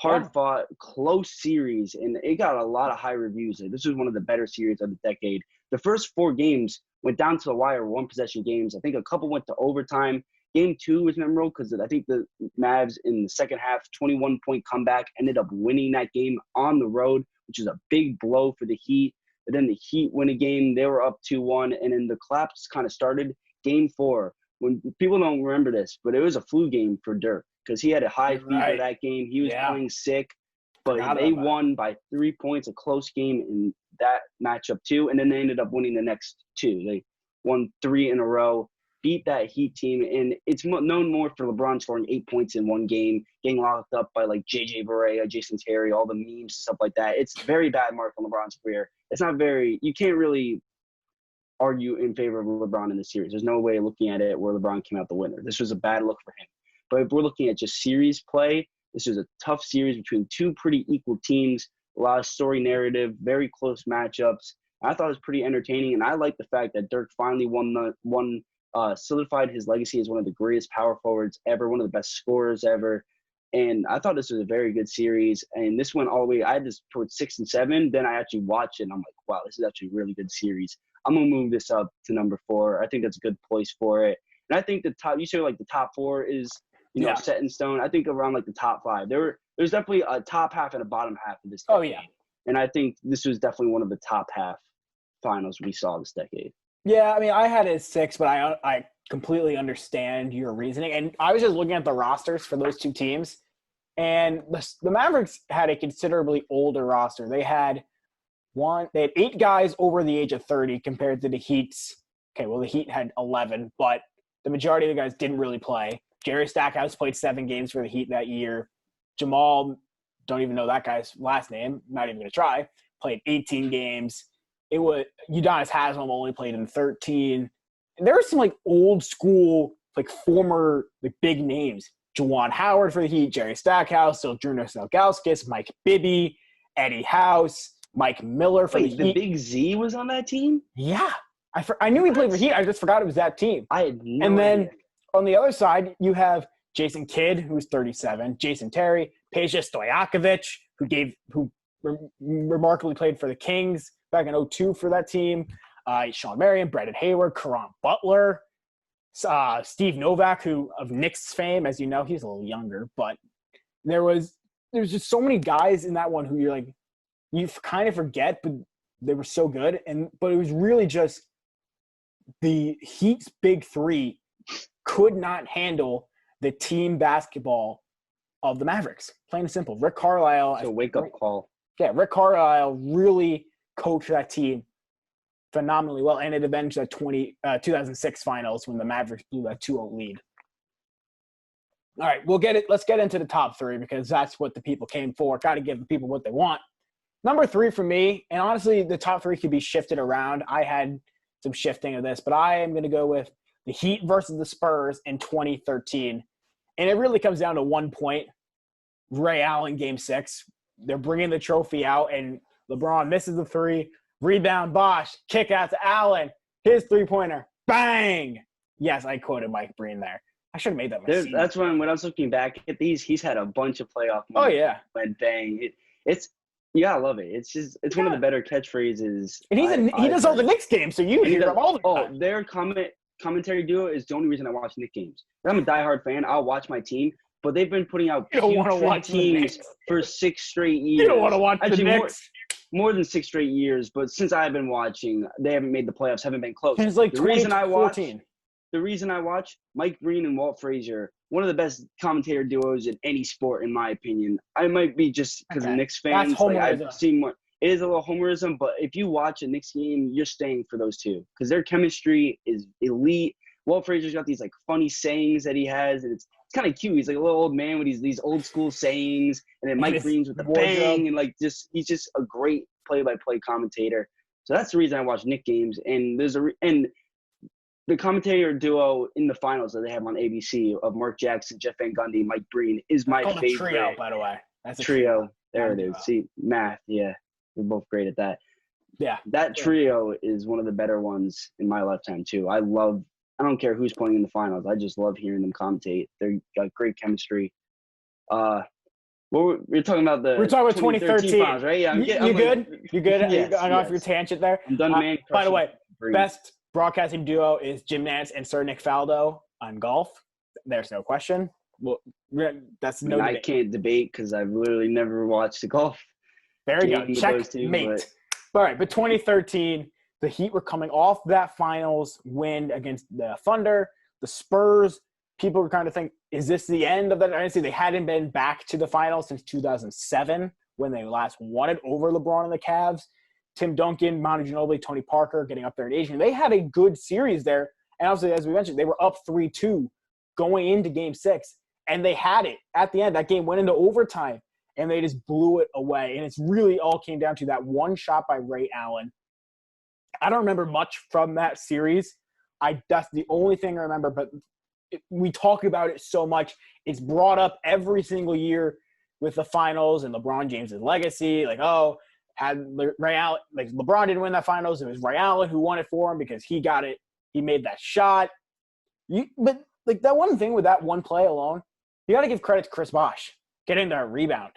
hard-fought, close series. And it got a lot of high reviews. This was one of the better series of the decade. The first 4 games went down to the wire, one-possession games. I think a couple went to overtime. Game 2 was memorable because I think the Mavs in the second half, 21-point comeback, ended up winning that game on the road, which is a big blow for the Heat. But then the Heat win a game. They were up 2-1, and then the collapse kind of started Game 4. When people don't remember this, but it was a flu game for Dirk because he had a high fever that game. He was playing sick, but they won by 3 points, a close game in that matchup too. And then they ended up winning the next 2. They won 3 in a row, beat that Heat team, and it's known more for LeBron scoring 8 points in one game, getting locked up by like JJ Barea, Jason Terry, all the memes and stuff like that. It's very bad mark on LeBron's career. It's not very – you can't really argue in favor of LeBron in this series. There's no way of looking at it where LeBron came out the winner. This was a bad look for him. But if we're looking at just series play, this was a tough series between 2 pretty equal teams, a lot of story narrative, very close matchups. I thought it was pretty entertaining, and I like the fact that Dirk finally won solidified his legacy as one of the greatest power forwards ever, one of the best scorers ever. And I thought this was a very good series. And this went all the way. I had this towards 6 and 7. Then I actually watched it, and I'm like, wow, this is actually a really good series. I'm going to move this up to number 4. I think that's a good place for it. And I think the top 4 is, set in stone. I think around like the top 5. There's definitely a top half and a bottom half of this decade. Oh, yeah. And I think this was definitely one of the top half finals we saw this decade. Yeah, I mean, I had it as 6, but I completely understand your reasoning. And I was just looking at the rosters for those two teams, and the Mavericks had a considerably older roster. They had 8 guys over the age of 30 compared to the Heat's. Okay, well, the Heat had 11, but the majority of the guys didn't really play. Jerry Stackhouse played 7 games for the Heat that year. Jamal, don't even know that guy's last name, not even going to try, played 18 games. It was Udonis Haslem only played in 13. And there were some like old school, like former like big names. Juwan Howard for the Heat, Jerry Stackhouse, Zydrunas Ilgauskas, Mike Bibby, Eddie House, Mike Miller for the Heat. The Big Z was on that team? Yeah. I knew he played for Heat. I just forgot it was that team. I had no And then idea. On the other side, you have Jason Kidd, who's 37, Jason Terry, Peja Stojakovic, who remarkably played for the Kings back in 2002 for that team, Sean Marion, Brendan Hayward, Caron Butler, Steve Novak, who of Knicks fame, as you know, he's a little younger, but there was just so many guys in that one who you kind of forget, but they were so good. But it was really just the Heat's big 3 could not handle the team basketball of the Mavericks. Plain and simple. Rick Carlisle. It's a wake-up call. Yeah, Rick Carlisle really coached that team phenomenally well, and it avenged that 2006 finals when the Mavericks blew that 2-0 lead. All right, let's get into the top 3 because that's what the people came for. Got to give the people what they want. Number 3 for me, and honestly, the top 3 could be shifted around. I had some shifting of this, but I am going to go with the Heat versus the Spurs in 2013. And it really comes down to 1 point. Ray Allen, Game 6. They're bringing the trophy out, and LeBron misses the 3. Rebound, Bosh. Kick out to Allen. His 3-pointer. Bang! Yes, I quoted Mike Breen there. I should have made that mistake. That's when I was looking back at these, he's had a bunch of playoff moments. Oh, yeah. Went bang. You gotta love it. It's one of the better catchphrases. And he does all the Knicks games, so you hear them all the time. Oh, their commentary duo is the only reason I watch Knicks games. I'm a diehard fan. I'll watch my team, but they've been putting out teams for 6 straight years. You don't want to watch the Knicks. More than 6 straight years, but since I've been watching, they haven't made the playoffs, haven't been close. It's like the reason I watch Mike Breen and Walt Frazier, one of the best commentator duos in any sport, in my opinion. I might be just because of Knicks fans. I've seen more. It is a little homerism, but if you watch a Knicks game, you're staying for those two because their chemistry is elite. Walt Frazier's got these like funny sayings that he has, and it's kind of cute. He's like a little old man with these old school sayings, and then Mike Breen's with the bang, and he's just a great play-by-play commentator. So that's the reason I watch Knicks games. And the commentator duo in the finals that they have on ABC of Mark Jackson, Jeff Van Gundy, Mike Breen is my favorite. Trio, by the way. That's a trio. There it is. See, math. Yeah, we're both great at that. Yeah, that trio is one of the better ones in my lifetime too. I don't care who's playing in the finals. I just love hearing them commentate. They've got great chemistry. We're talking about We're talking about 2013 finals, right? Yeah, you good? You good? Yes, I'm off your tangent there. I'm done, man. By the way, best broadcasting duo is Jim Nantz and Sir Nick Faldo on golf. There's no question. Well, that's no debate. I can't debate because I've literally never watched the golf. Very good. Checkmate. All right, but 2013, the Heat were coming off that finals win against the Thunder. The Spurs, people were kind of thinking, is this the end of that dynasty? They hadn't been back to the finals since 2007 when they last won it over LeBron and the Cavs. Tim Duncan, Manu Ginobili, Tony Parker getting up there in age. And they had a good series there. And obviously, as we mentioned, they were up 3-2 going into Game 6. And they had it at the end. That game went into overtime. And they just blew it away. And it's really all came down to that one shot by Ray Allen. I don't remember much from that series. That's the only thing I remember. But we talk about it so much. It's brought up every single year with the finals and LeBron James' legacy. Had Ray Allen, LeBron didn't win that finals. It was Ray Allen who won it for him because he got it. He made that shot. But like that one thing with that one play alone, you got to give credit to Chris Bosh. Get in there, rebound.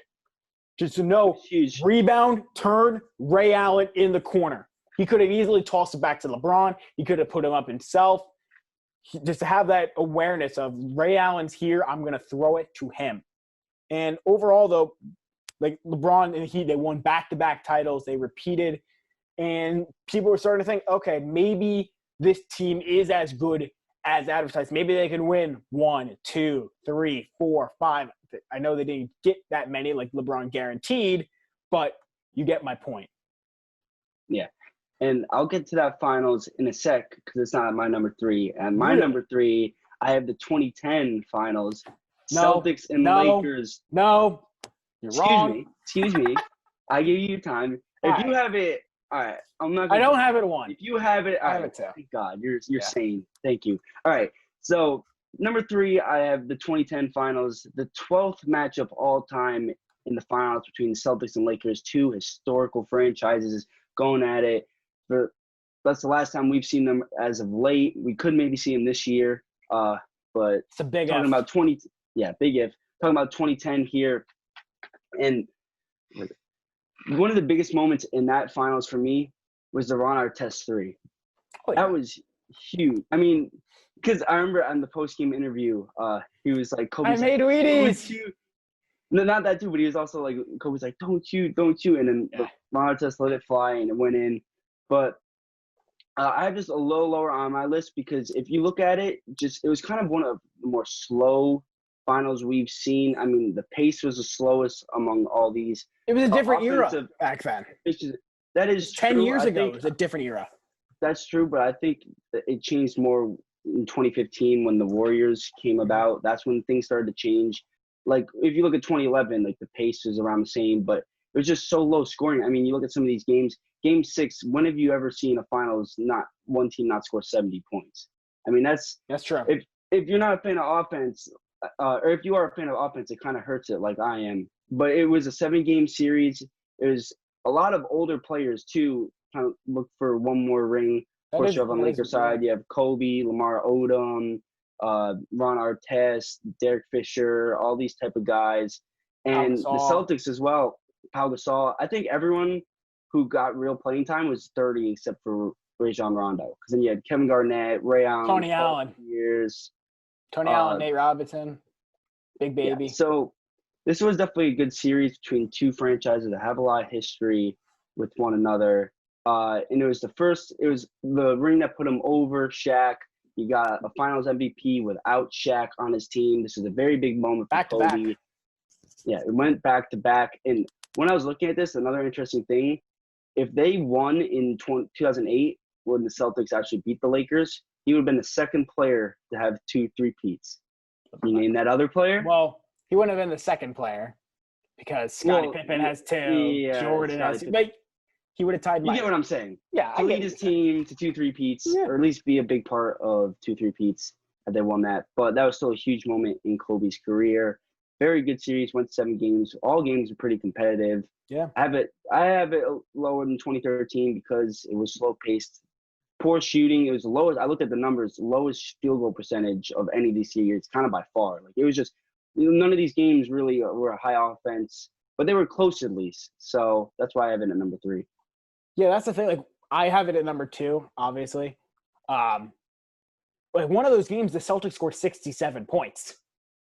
Just to know, Huge. Rebound, turn, Ray Allen in the corner. He could have easily tossed it back to LeBron. He could have put him up himself. Just to have that awareness of Ray Allen's here, I'm going to throw it to him. And overall, though, like LeBron and Heat, they won back-to-back titles. They repeated. And people were starting to think, okay, maybe this team is as good as advertised. Maybe they can win 1, 2, 3, 4, 5. I know they didn't get that many like LeBron guaranteed, but you get my point. Yeah. And I'll get to that finals in a sec because it's not my number 3. And my number 3, I have the 2010 finals. Celtics and Lakers. No, you're wrong. Excuse me. I give you time. If you have it, all right. I don't have it 1. If you have it, I have it 2. Thank God, you're sane. Thank you. All right. So number 3, I have the 2010 finals, the 12th matchup all time in the finals between the Celtics and Lakers. 2 historical franchises going at it. That's the last time we've seen them as of late. We could maybe see them this year, but it's a big talking if. about big if. Talking about 2010 here, and one of the biggest moments in that finals for me was the Ron Artest 3. Oh, yeah. That was huge. I mean, because I remember on the post-game interview, he was like, "Kobe's I made Wheaties." No, not that too, but he was also like, Kobe's like, "Don't shoot," and then Ron Artest let it fly and it went in. But I have just a little lower on my list because if you look at it, it was kind of one of the more slow finals we've seen. I mean, the pace was the slowest among all these. It was a different era back then. That is 10 years ago. It was a different era. That's true, but I think it changed more in 2015 when the Warriors came about. That's when things started to change. Like, if you look at 2011, like, the pace was around the same, but it was just so low scoring. I mean, you look at some of these games. Game 6, when have you ever seen a finals not one team not score 70 points? I mean, that's true. If you're not a fan of offense, or if you are a fan of offense, it kind of hurts it like I am. But it was a 7-game series. It was a lot of older players, too, kind of look for one more ring. Of course, you have on the Lakers side, you have Kobe, Lamar Odom, Ron Artest, Derek Fisher, all these type of guys. And the Celtics as well, Pau Gasol. I think everyone who got real playing time was 30 except for Rajon Rondo. Because then you had Kevin Garnett, Ray Allen, Tony Allen, Nate Robinson, Big Baby. Yeah, so this was definitely a good series between two franchises that have a lot of history with one another. And it was the ring that put him over Shaq. You got a finals MVP without Shaq on his team. This is a very big moment for Kobe. Back to back. Yeah, it went back to back. And when I was looking at this, another interesting thing, if they won in 2008, when the Celtics actually beat the Lakers, he would have been the second player to have 2 3-peats. You name that other player? Well, he wouldn't have been the second player because Scottie Pippen has 2. Yeah, Jordan has 2. But he would have tied Mike. You get what I'm saying? Yeah, to lead his team to 2 3-peats, or at least be a big part of 2 3-peats had they won that. But that was still a huge moment in Kobe's career. Very good series, went 7 games. All games are pretty competitive. Yeah. I have it lower than 2013 because it was slow paced. Poor shooting. It was the lowest. I looked at the numbers, lowest field goal percentage of any of these series, kind of by far. Like, it was just, none of these games really were a high offense, but they were close at least. So that's why I have it at number 3. Yeah, that's the thing. Like, I have it at number 2, obviously. Like, one of those games, the Celtics scored 67 points.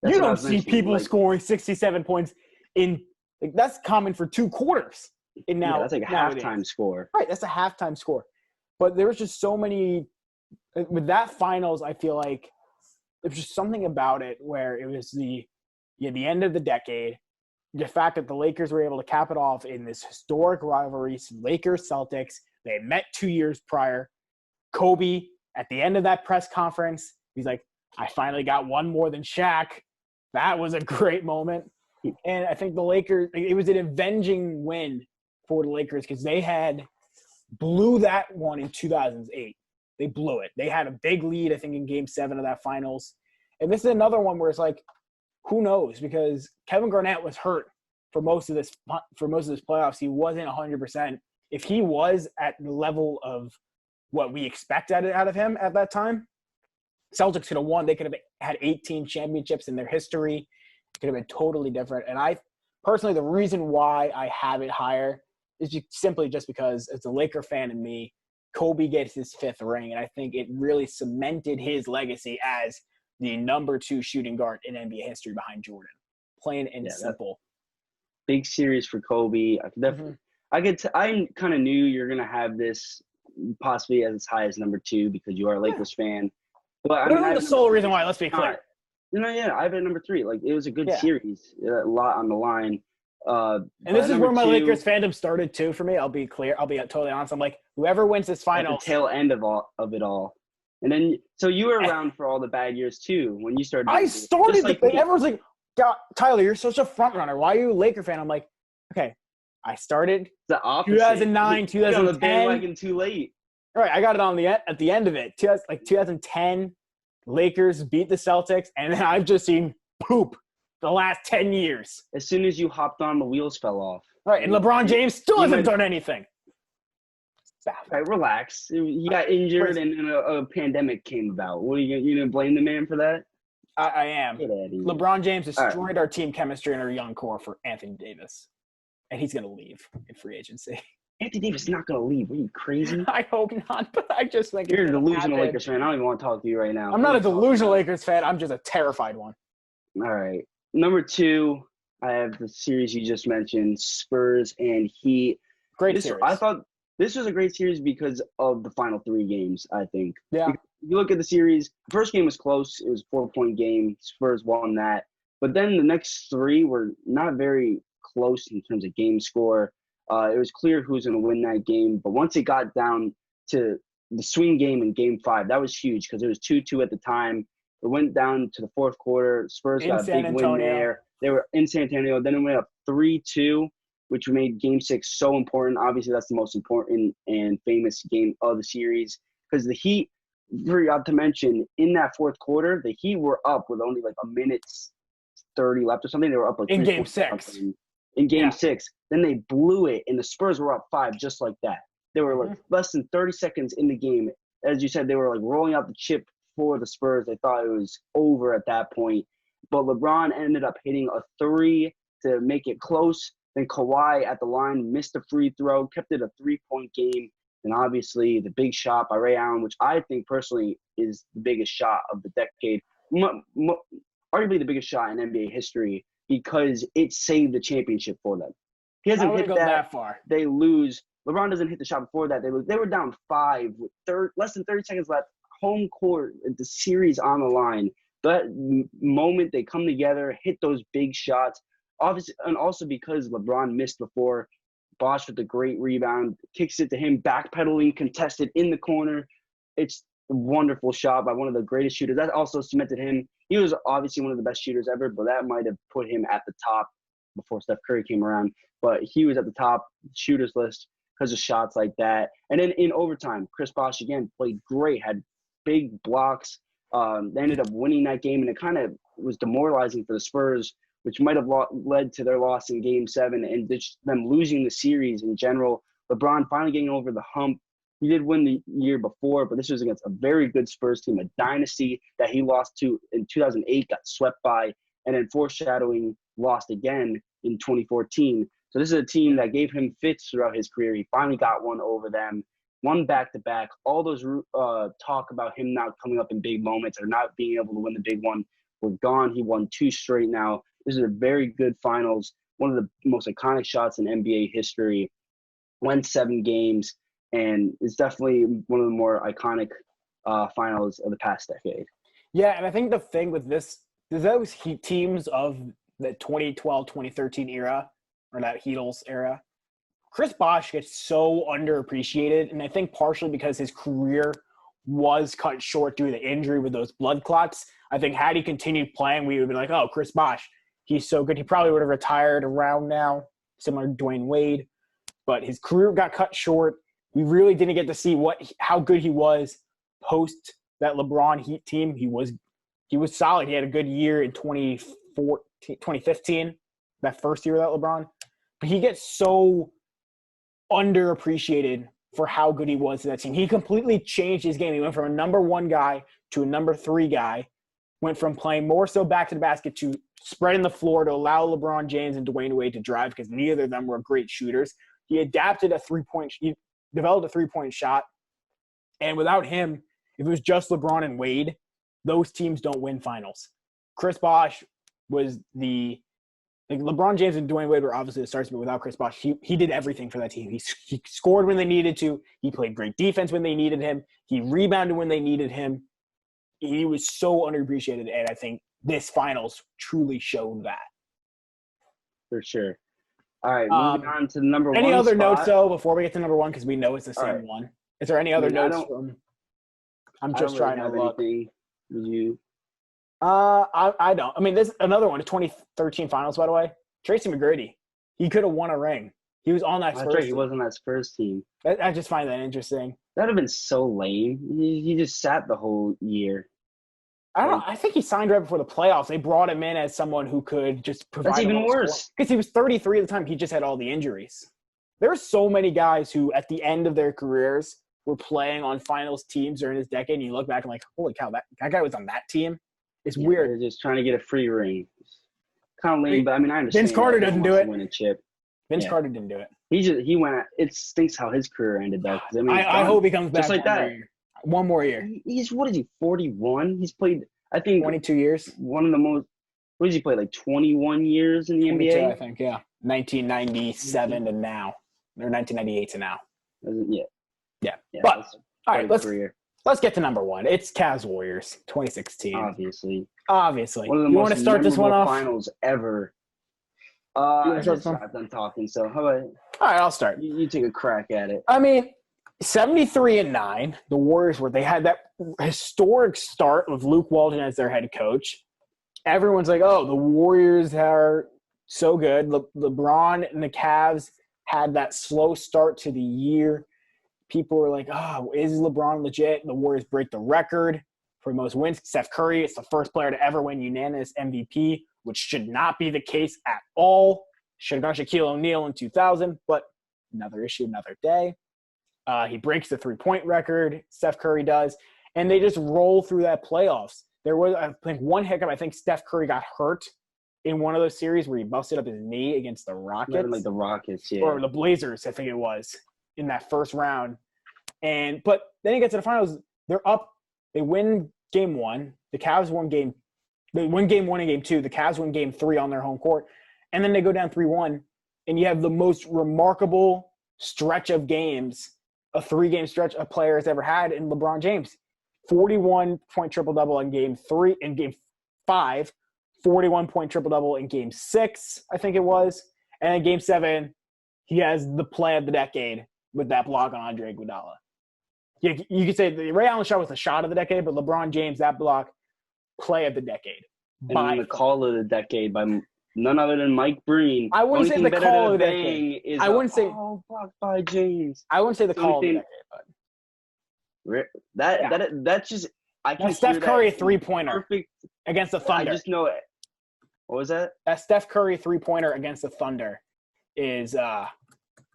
You don't see people scoring 67 points in – like, that's common for 2 quarters. And now, that's like a halftime score. Right, that's a halftime score. But there was just so many – with that finals, I feel like there's just something about it where it was the end of the decade. The fact that the Lakers were able to cap it off in this historic rivalry, Lakers-Celtics. They met 2 years prior. Kobe, at the end of that press conference, he's like, I finally got one more than Shaq. That was a great moment. And I think the Lakers, it was an avenging win for the Lakers because they blew that one in 2008. They blew it. They had a big lead, I think, in Game 7 of that finals. And this is another one where it's like, who knows? Because Kevin Garnett was hurt for most of this playoffs. He wasn't 100%. If he was at the level of what we expect out of him at that time, Celtics could have won. They could have had 18 championships in their history. It could have been totally different. And I personally, the reason why I have it higher is simply just because as a Laker fan in me, Kobe gets his 5th ring. And I think it really cemented his legacy as the number 2 shooting guard in NBA history behind Jordan. Plain and simple. Big series for Kobe. I kind of knew you're going to have this possibly as high as number 2 because you are a Lakers fan. But I mean, the sole reason why, let's be clear. I have it at number 3. Like, it was a good series. A lot on the line. And this is where my Lakers fandom started too for me. I'll be clear. I'll be totally honest. I'm like, whoever wins this final. At the tail end of it all. And then, so you were around for all the bad years too when you started. I started the thing. Everyone's like, God, Tyler, you're such a front runner. Why are you a Laker fan? I'm like, okay, I started the opposite. 2009, 2010. You got on the bandwagon too late. All right, I got it at the end of it. 2010, Lakers beat the Celtics, and then I've just seen poop the last 10 years. As soon as you hopped on, the wheels fell off. All right, and LeBron James still hasn't done anything. Right, relax. He got injured, and a pandemic came about. What are you gonna blame the man for that? I am. LeBron James destroyed our team chemistry and our young core for Anthony Davis, and he's gonna leave in free agency. Anthony Davis is not gonna leave. Are you crazy? I hope not, but I just think you're a delusional Lakers fan. I don't even want to talk to you right now. I'm not a delusional Lakers fan. I'm just a terrified one. All right, number 2, I have the series you just mentioned, Spurs and Heat. Great series. I thought this was a great series because of the final 3 games, I think. Yeah. If you look at the series, the first game was close. It was a 4-point game. Spurs won that. But then the next 3 were not very close in terms of game score. It was clear who was going to win that game. But once it got down to the swing game in Game 5, that was huge because it was 2-2 at the time. It went down to the fourth quarter. Spurs got a big win there. They were in San Antonio. Then it went up 3-2. Which made Game 6 so important. Obviously, that's the most important and famous game of the series because the Heat, forgot to mention, in that fourth quarter, the Heat were up with only like a minute 30 left or something. They were up like in Game 6. In Game 6. Then they blew it, and the Spurs were up 5 just like that. They were like less than 30 seconds in the game. As you said, they were like rolling out the chip for the Spurs. They thought it was over at that point. But LeBron ended up hitting a 3 to make it close. Then Kawhi at the line missed a free throw, kept it a 3-point game. And obviously the big shot by Ray Allen, which I think personally is the biggest shot of the decade, arguably the biggest shot in NBA history because it saved the championship for them. He hasn't hit that far. They lose. LeBron doesn't hit the shot before that. They lose. They were down 5 with less than 30 seconds left, home court, the series on the line. That moment they come together, hit those big shots. Obviously, and also because LeBron missed before, Bosh with a great rebound, kicks it to him, backpedaling, contested in the corner. It's a wonderful shot by one of the greatest shooters. That also cemented him. He was obviously one of the best shooters ever, but that might have put him at the top before Steph Curry came around. But he was at the top shooters list because of shots like that. And then in overtime, Chris Bosh again played great, had big blocks. They ended up winning that game, and it kind of was demoralizing for the Spurs, which might have led to their loss in Game 7 and just them losing the series in general. LeBron finally getting over the hump. He did win the year before, but this was against a very good Spurs team, a dynasty that he lost to in 2008, got swept by, and then foreshadowing lost again in 2014. So this is a team that gave him fits throughout his career. He finally got one over them, won back-to-back. All those talk about him not coming up in big moments or not being able to win the big one were gone. He won 2 straight now. This is a very good finals, one of the most iconic shots in NBA history, went 7 games, and it's definitely one of the more iconic finals of the past decade. Yeah, and I think the thing with this, those Heat teams of the 2012-2013 era, or that Heatles era, Chris Bosh gets so underappreciated, and I think partially because his career was cut short due to the injury with those blood clots. I think had he continued playing, we would have been like, oh, Chris Bosh, he's so good. He probably would have retired around now, similar to Dwayne Wade. But his career got cut short. We really didn't get to see how good he was post that LeBron Heat team. He was solid. He had a good year in 2015, that first year without LeBron. But he gets so underappreciated for how good he was to that team. He completely changed his game. He went from a number 1 guy to a number 3 guy, went from playing more so back to the basket to spreading the floor to allow LeBron James and Dwayne Wade to drive because neither of them were great shooters. He adapted he developed a 3-point shot. And without him, if it was just LeBron and Wade, those teams don't win finals. Chris Bosh was LeBron James and Dwayne Wade were obviously the stars, but without Chris Bosh, he did everything for that team. He scored when they needed to. He played great defense when they needed him. He rebounded when they needed him. He was so underappreciated, and I think this finals truly showed that. For sure. All right, moving on to the number 1 Any other spot. Notes, though, before we get to number 1, because we know it's the same one? Is there any other notes from – I'm just trying to look. Anything. Did you? I don't. I mean, there's another one, the 2013 finals, by the way. Tracy McGrady. He could have won a ring. He was on that Spurs team. He was on that Spurs team. I just find that interesting. That would have been so lame. He just sat the whole year. I don't know. I think he signed right before the playoffs. They brought him in as someone who could just provide. That's even worse. Because he was 33 at the time. He just had all the injuries. There are so many guys who, at the end of their careers, were playing on finals teams during this decade, and you look back and like, holy cow, that guy was on that team. It's weird. They're just trying to get a free ring. Kind of lame, but I mean, I understand. Vince Carter doesn't do it. Win a chip. Vince Carter didn't do it. He went. It stinks how his career ended though. I mean, I hope he comes back just like that. One more year. He's what is he? 41. He's played. I think 22 years. One of the most. What did he play? Like 21 years in the NBA. I think 1997 to now, or 1998 to now. Yeah. But all right, let's get to number 1. It's Cavs Warriors 2016. Obviously. One of the most start this one off? Finals ever. I'm done talking. So how about? All right, I'll start. You take a crack at it. I mean, 73-9. The Warriors they had that historic start with Luke Walton as their head coach. Everyone's like, "Oh, the Warriors are so good." LeBron and the Cavs had that slow start to the year. People were like, "Oh, is LeBron legit?" The Warriors break the record for most wins. Steph Curry is the first player to ever win unanimous MVP, which should not be the case at all. Should have gone Shaquille O'Neal in 2000, but another issue, another day. He breaks the 3-point record. Steph Curry does. And they just roll through that playoffs. There was, I think, one hiccup. I think Steph Curry got hurt in one of those series where he busted up his knee against the Rockets. Like the Rockets, yeah. Or the Blazers, I think it was, in that first round. But then you get to the finals. They're up. They win game 1. The Cavs they win game 1 and game 2. The Cavs win game 3 on their home court. And then they go down 3-1. And you have the most remarkable stretch of games, a 3-game stretch a player has ever had in LeBron James. 41-point triple-double in game 3, in game 5, 41-point triple-double in game 6, I think it was. And in game 7, he has the play of the decade with that block on Andre Iguodala. You could say the Ray Allen shot was the shot of the decade, but LeBron James, that block, play of the decade. And the call of the decade by none other than Mike Breen. I wouldn't say the call of the decade. I wouldn't say blocked by James. I wouldn't say the call of the decade. But That's just I can. Steph Curry 3-pointer against the Thunder. I just know it. What was that? That Steph Curry 3-pointer against the Thunder is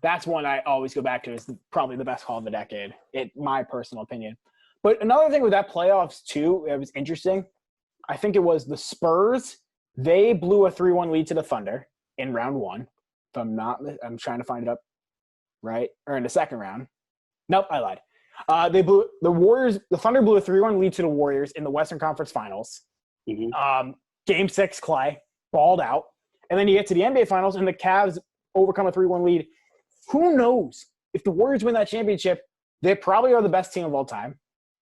that's one I always go back to as probably the best call of the decade, in my personal opinion. But another thing with that playoffs too, it was interesting. I think it was the Spurs. They blew a 3-1 lead to the Thunder in round 1. If I'm trying to find it up, right? Or in the second round. Nope, I lied. The Thunder blew a 3-1 lead to the Warriors in the Western Conference Finals. Mm-hmm. Game 6, Clay balled out. And then you get to the NBA Finals and the Cavs overcome a 3-1 lead. Who knows? If the Warriors win that championship, they probably are the best team of all time.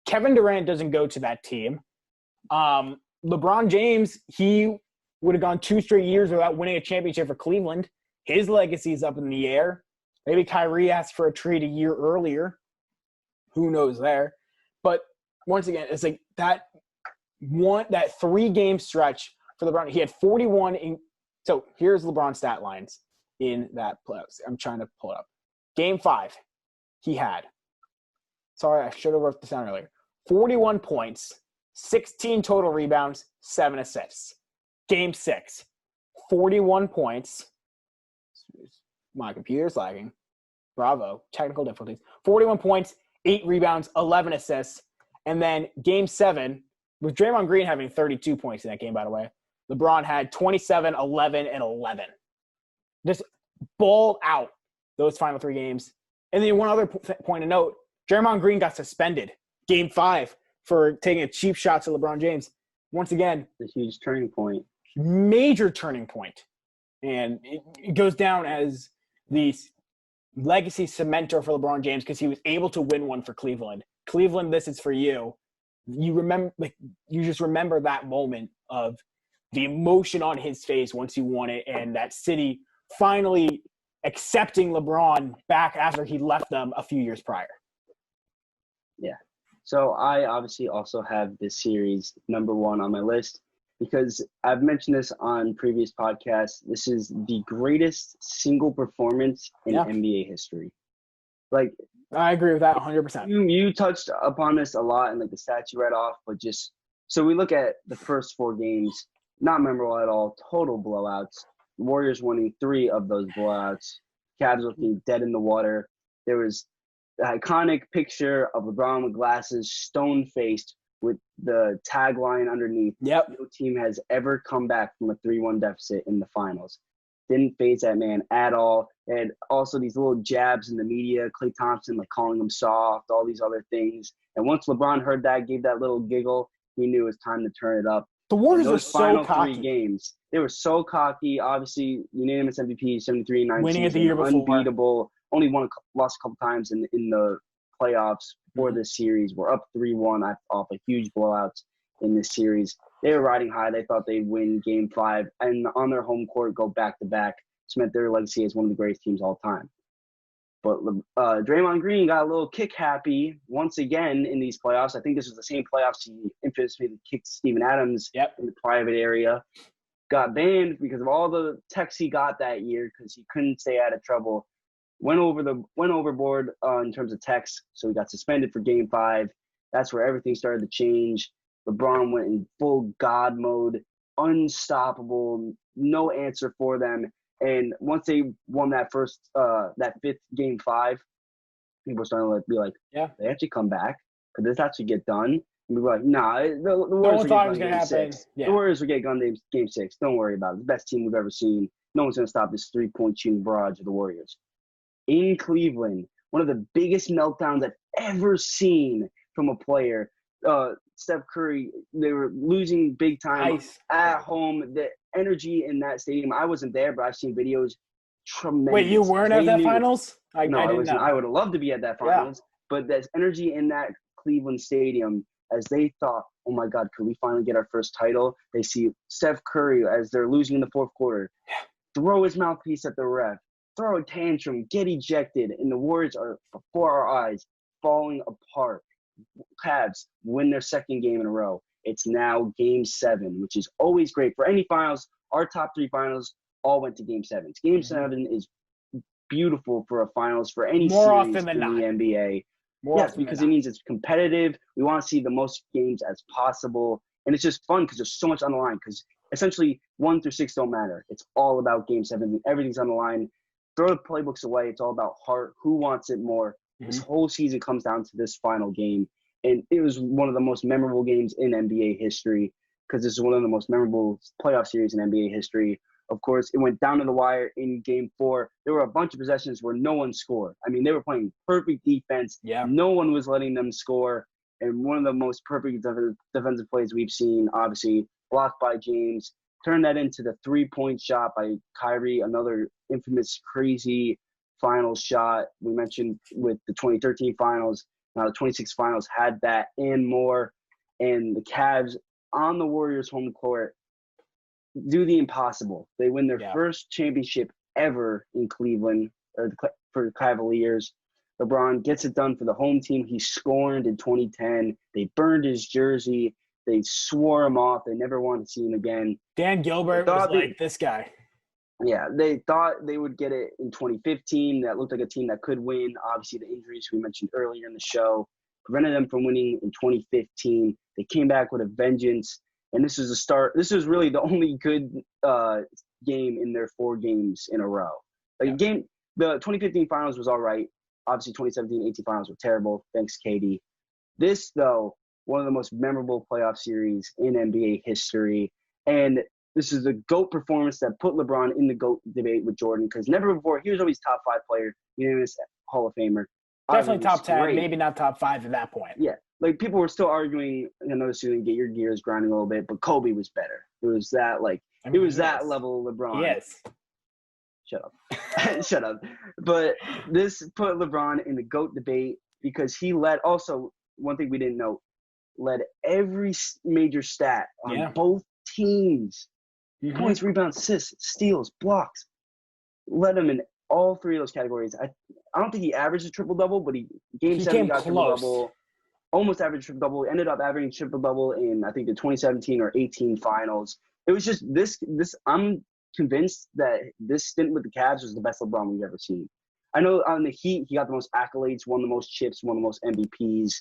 Kevin Durant doesn't go to that team. LeBron James, he would have gone 2 straight years without winning a championship for Cleveland. His legacy is up in the air. Maybe Kyrie asked for a trade a year earlier. Who knows there? But once again, it's like that 3-game stretch for LeBron. He had 41 in. So here's LeBron's stat lines in that playoffs. I'm trying to pull it up. Game 5, he had. Sorry, I should have wrote this down earlier. 41 points, 16 total rebounds, 7 assists. Game 6, 41 points. My computer's lagging. Bravo, technical difficulties. 41 points, 8 rebounds, 11 assists. And then game 7, with Draymond Green having 32 points in that game, by the way, LeBron had 27, 11, and 11. Just balled out those final 3 games. And then one other point to note, Draymond Green got suspended game 5 for taking a cheap shot to LeBron James. Once again, a huge turning point. Major turning point. And it goes down as the legacy cementer for LeBron James because he was able to win one for Cleveland. Cleveland, this is for you. You just remember that moment of the emotion on his face once he won it, and that city finally accepting LeBron back after he left them a few years prior. Yeah. So I obviously also have this series number 1 on my list because I've mentioned this on previous podcasts. This is the greatest single performance in NBA history. Like, I agree with that 100%. You touched upon this a lot in like the stats you read off, but just so we look at the first 4 games, not memorable at all, total blowouts. Warriors winning 3 of those blowouts. Cavs looking dead in the water. There was the iconic picture of LeBron with glasses, stone-faced, with the tagline underneath. Yep. No team has ever come back from a 3-1 deficit in the finals. Didn't faze that man at all. And also these little jabs in the media, Klay Thompson like calling him soft, all these other things. And once LeBron heard that, gave that little giggle, he knew it was time to turn it up. The Warriors were so final cocky. 3 games, they were so cocky. Obviously, unanimous MVP, 73-9 winning season, it the year before, unbeatable. Only lost a couple times in the playoffs for this series. We're up 3-1 off a huge blowouts in this series. They were riding high. They thought they'd win Game 5 and on their home court go back-to-back, cement their legacy as one of the greatest teams all time. But Draymond Green got a little kick happy once again in these playoffs. I think this was the same playoffs he infamously kicked Steven Adams in the private area. Got banned because of all the texts he got that year because he couldn't stay out of trouble. Went overboard in terms of texts, so he got suspended for Game 5. That's where everything started to change. LeBron went in full God mode, unstoppable, no answer for them. And once they won that 5th Game 5, people were starting to be like, they actually come back. Could this actually get done? And we were like, nah, the Warriors will get done Game 6. The Warriors will get done Game 6. Don't worry about it. The best team we've ever seen. No one's going to stop this 3-point shooting barrage of the Warriors. In Cleveland, one of the biggest meltdowns I've ever seen from a player. Steph Curry, they were losing big time at home. The energy in that stadium, I wasn't there, but I've seen videos. Tremendous. Wait, you weren't at that finals? I didn't know. I would have loved to be at that finals, but there's energy in that Cleveland stadium as they thought, oh my God, could we finally get our first title? They see Steph Curry as they're losing in the 4th quarter, throw his mouthpiece at the ref, throw a tantrum, get ejected, and the Warriors are before our eyes falling apart. Cavs win their 2nd game in a row. It's now Game 7, which is always great for any finals. Our top 3 finals all went to Game 7. Game 7 is beautiful for a finals for any series in the NBA. Because it means it's competitive. We want to see the most games as possible, and it's just fun because there's so much on the line. Because essentially 1 through 6 don't matter. It's all about Game 7. Everything's on the line. Throw the playbooks away. It's all about heart. Who wants it more? This whole season comes down to this final game. And it was one of the most memorable games in NBA history because this is one of the most memorable playoff series in NBA history. Of course, it went down to the wire in Game 4. There were a bunch of possessions where no one scored. I mean, they were playing perfect defense. No one was letting them score. And one of the most perfect defensive plays we've seen, obviously, blocked by James. Turned that into the 3-point shot by Kyrie, another infamous, crazy final shot. We mentioned with the 2013 finals. Now the 26 finals had that and more. And the Cavs on the Warriors home court do the impossible. They win their first championship ever in Cleveland for the Cavaliers. LeBron gets it done for the home team. He scorned in 2010. They burned his jersey. They swore him off. They never wanted to see him again. Dan Gilbert was like, this guy. Yeah, they thought they would get it in 2015. That looked like a team that could win. Obviously, the injuries we mentioned earlier in the show prevented them from winning in 2015. They came back with a vengeance, and this is the start. This is really the only good game in their 4 games in a row. the 2015 finals was all right. Obviously, 2017-18 finals were terrible. Thanks, KD. This, though, one of the most memorable playoff series in NBA history. And this is a GOAT performance that put LeBron in the GOAT debate with Jordan, because never before, he was always top 5 player, unanimous Hall of Famer. Definitely top 10, maybe not top 5 at that point. Yeah. Like, people were still arguing, I know this is going to get your gears grinding a little bit, but Kobe was better. It was that, it was that level of LeBron. Yes. Shut up. Shut up. But this put LeBron in the GOAT debate because he led, also, one thing we didn't know, led every major stat on both teams. Points, rebounds, assists, steals, blocks. Led him in all 3 of those categories. I don't think he averaged a triple-double, but Game 7 got triple-double. Almost averaged triple-double. Ended up averaging triple-double in, I think, the 2017 or 18 finals. It was just this I'm convinced that this stint with the Cavs was the best LeBron we've ever seen. I know on the Heat, he got the most accolades, won the most chips, won the most MVPs.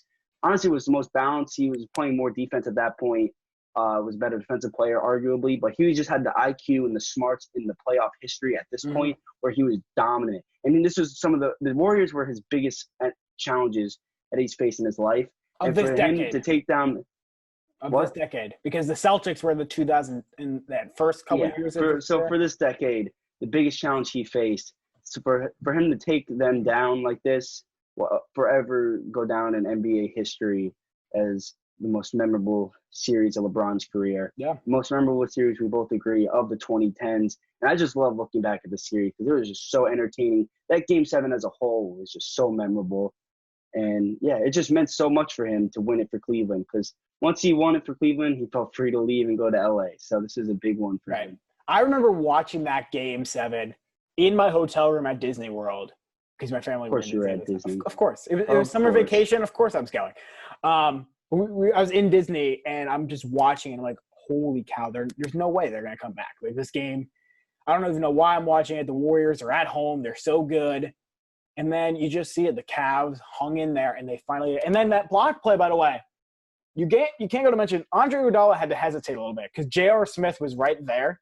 Honestly, was the most balanced. He was playing more defense at that point. Was a better defensive player, arguably. But he just had the IQ and the smarts in the playoff history at this point where he was dominant. I mean, this was some of the Warriors were his biggest challenges that he's faced in his life. Of this decade. Him to take down this decade, because the Celtics were the 2000 in that first couple of years. For this decade, the biggest challenge he faced, so for him to take them down like this, will forever go down in NBA history as the most memorable series of LeBron's career. Yeah, most memorable series, we both agree, of the 2010s. And I just love looking back at the series because it was just so entertaining. That Game 7 as a whole was just so memorable. And, yeah, it just meant so much for him to win it for Cleveland because once he won it for Cleveland, he felt free to leave and go to LA. So this is a big one for him. I remember watching that Game 7 in my hotel room at Disney World because my family. Of course, you were at Disney. Of course, it was summer vacation. Of course, I was going. I was in Disney and I'm just watching and I'm like, holy cow! There's no way they're gonna come back. Like this game, I don't even know why I'm watching it. The Warriors are at home. They're so good. And then you just see it. The Cavs hung in there, and they finally. And then that block play, by the way, you can't go to mention Andre Iguodala had to hesitate a little bit because J.R. Smith was right there.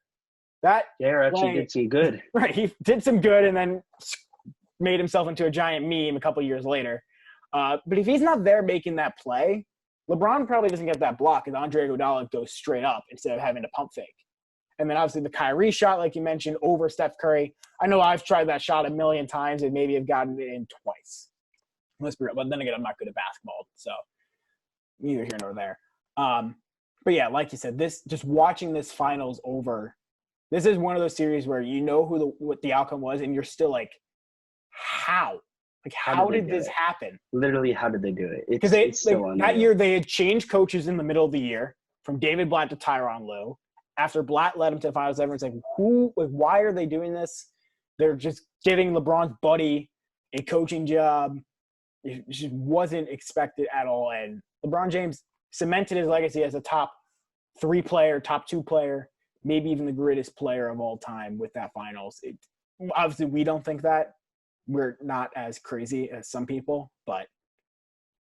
That J.R. actually did some good. Right, he did some good, and then made himself into a giant meme a couple years later. But if he's not there making that play, LeBron probably doesn't get that block, and Andre Iguodala goes straight up instead of having to pump fake. And then obviously the Kyrie shot, like you mentioned, over Steph Curry. I know I've tried that shot a million times and maybe have gotten it in twice. Let's be real. But then again, I'm not good at basketball, so neither here nor there. But yeah, like you said, just watching this finals over, this is one of those series where you know what the outcome was, and you're still like, how? Like, how did this happen? Literally, how did they do it? Because that year they had changed coaches in the middle of the year from David Blatt to Tyronn Lue. After Blatt led him to the finals, everyone's like, why are they doing this? They're just giving LeBron's buddy a coaching job. It just wasn't expected at all. And LeBron James cemented his legacy as a top 3 player, top 2 player, maybe even the greatest player of all time with that finals. Obviously, we don't think that. We're not as crazy as some people, but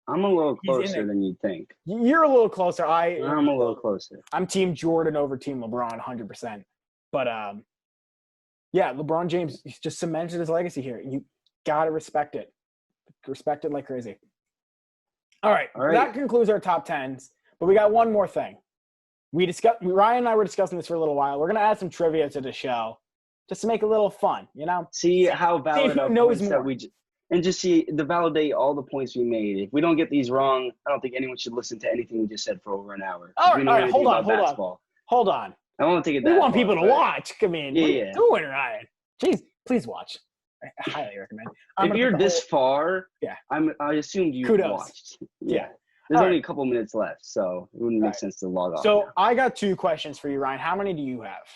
I'm a little closer than you'd think. You're a little closer. I'm a little closer. I'm Team Jordan over Team LeBron 100%. But, yeah, LeBron James he's just cemented his legacy here. You got to respect it. Respect it like crazy. All right. That concludes our top 10s. But we got one more thing. Ryan and I were discussing this for a little while. We're going to add some trivia to the show just to make it a little fun, you know? See how valid who knows more. And just to validate all the points we made. If we don't get these wrong, I don't think anyone should listen to anything we just said for over an hour. All right, hold on. I want to take it. We want people to watch. I mean, what are you doing, Ryan? Jeez, please watch. I highly recommend. If you're this far, yeah, I assumed you watched. Yeah. There's only a couple minutes left, so it wouldn't make sense to log off. So now. I got 2 questions for you, Ryan. How many do you have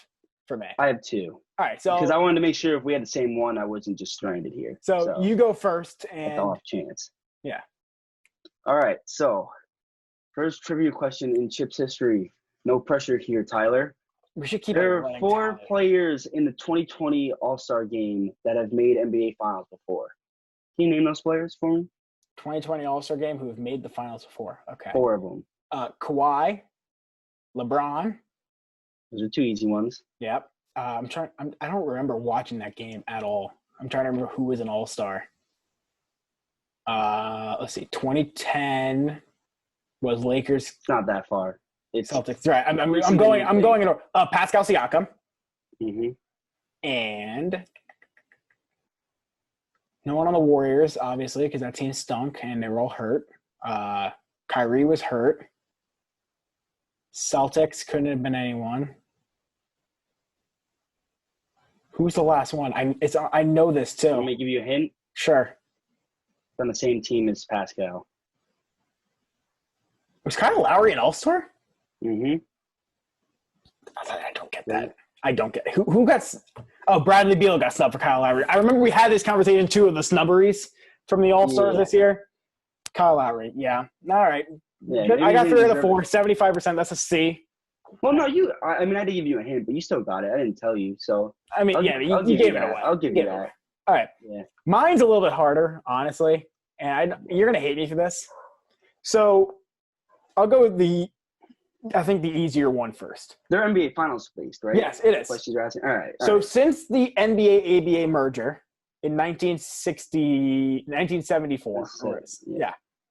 for me? I have 2. All right, so because I wanted to make sure if we had the same one, I wasn't just stranded here. So you go first, and off chance. Yeah. All right. So first trivia question in Chips history. No pressure here, Tyler. We should keep. There are 4 players in the 2020 All-Star Game that have made NBA Finals before. Can you name those players for me? 2020 All-Star Game who have made the finals before. Okay. 4 of them. Kawhi, LeBron. Those are 2 easy ones. Yep. I don't remember watching that game at all. I'm trying to remember who was an all-star. Let's see. 2010 was Lakers. It's not that far. It's Celtics. Right. I'm going in. Pascal Siakam. Mm-hmm. And no one on the Warriors, obviously, because that team stunk and they were all hurt. Kyrie was hurt. Celtics couldn't have been anyone. Who's the last one? I know this too. Let me give you a hint. Sure. It's on the same team as Pascal. Was Kyle Lowry an all-star? Mm-hmm. I don't get that. I don't get it. Who got – oh, Bradley Beal got snubbed for Kyle Lowry. I remember we had this conversation too of the snubberies from the all-stars this year. Kyle Lowry, yeah. All right. Yeah, I got 3 out of 4, 75%. That's a C. Well, no, I mean, I did give you a hint, but you still got it. I didn't tell you, so. I mean, you gave it away. I'll give you that. All right. Yeah. Mine's a little bit harder, honestly, and you're going to hate me for this. So I'll go with the easier one first. They're NBA Finals based, right? Yes, it is. Questions you're asking? All right. So since the NBA-ABA merger in 1974,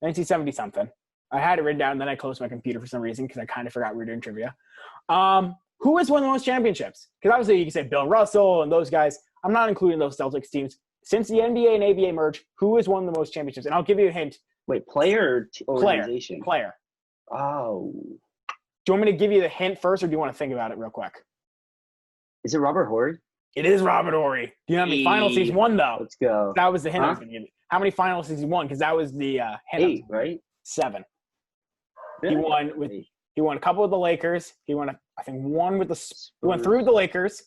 1970-something, I had it written down, and then I closed my computer for some reason because I kind of forgot we were doing trivia. Who has won the most championships? Because obviously you can say Bill Russell and those guys. I'm not including those Celtics teams. Since the NBA and ABA merge, who has won the most championships? And I'll give you a hint. Wait, player or organization? Player. Oh. Do you want me to give you the hint first, or do you want to think about it real quick? Is it Robert Horry? It is Robert Horry. Do you know how many finals he's won, though? Let's go. That was the hint I was going to give you. How many finals has he won? Because that was the hint. 8, right? 7. Really? He won a couple with the Lakers. He won, I think, one with the Spurs. He won 3 with the Lakers,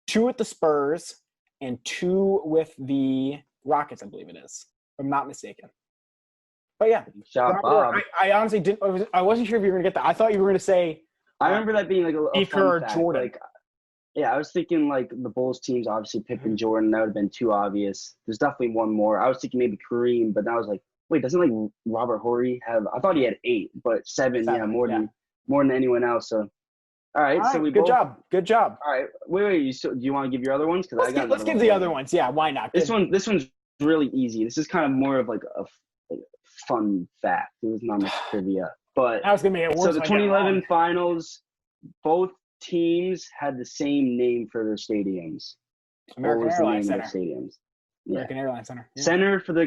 2 with the Spurs, and 2 with the Rockets, I believe it is, if I'm not mistaken. But yeah, Bob. I honestly didn't. I wasn't sure if you were going to get that. I thought you were going to say. I remember that being like a fun fact. Jordan. Like, yeah, I was thinking like the Bulls teams, obviously Pippen, Jordan. That would have been too obvious. There's definitely one more. I was thinking maybe Kareem, but then I was like, wait, doesn't like Robert Horry have? I thought he had 8, but 7, yeah, more than anyone else. So, all right, so we good job. All right, wait. Do you want to give your other ones? Because let's give the other ones. Yeah, why not? This one's really easy. This is kind of more of like a fun fact. It was not much trivia, but I was gonna make it worse. So the 2011 finals, both teams had the same name for their stadiums. American Airlines Center. Stadiums. Yeah. American Airlines Center. Yeah. Center for the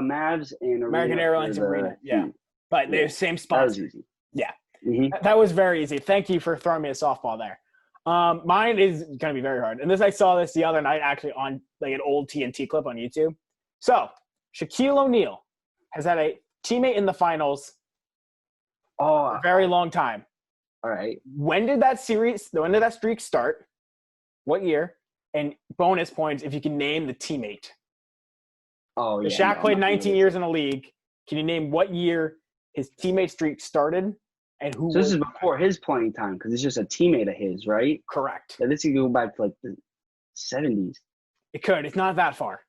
Mavs and American Airlines Arena. Yeah, but they're the same sponsor. That was easy. Yeah, mm-hmm. That was very easy. Thank you for throwing me a softball there. Mine is gonna be very hard, and I saw this the other night actually on like an old TNT clip on YouTube. So Shaquille O'Neal has had a teammate in the finals for a very long time. All right. When did that streak start? What year? And bonus points if you can name the teammate. Oh, yeah. Shaq played 19 years in the league. Can you name what year his teammate streak started and who? So this is before his playing time because it's just a teammate of his, right? Correct. Yeah, this could go back to like the 70s. It could. It's not that far.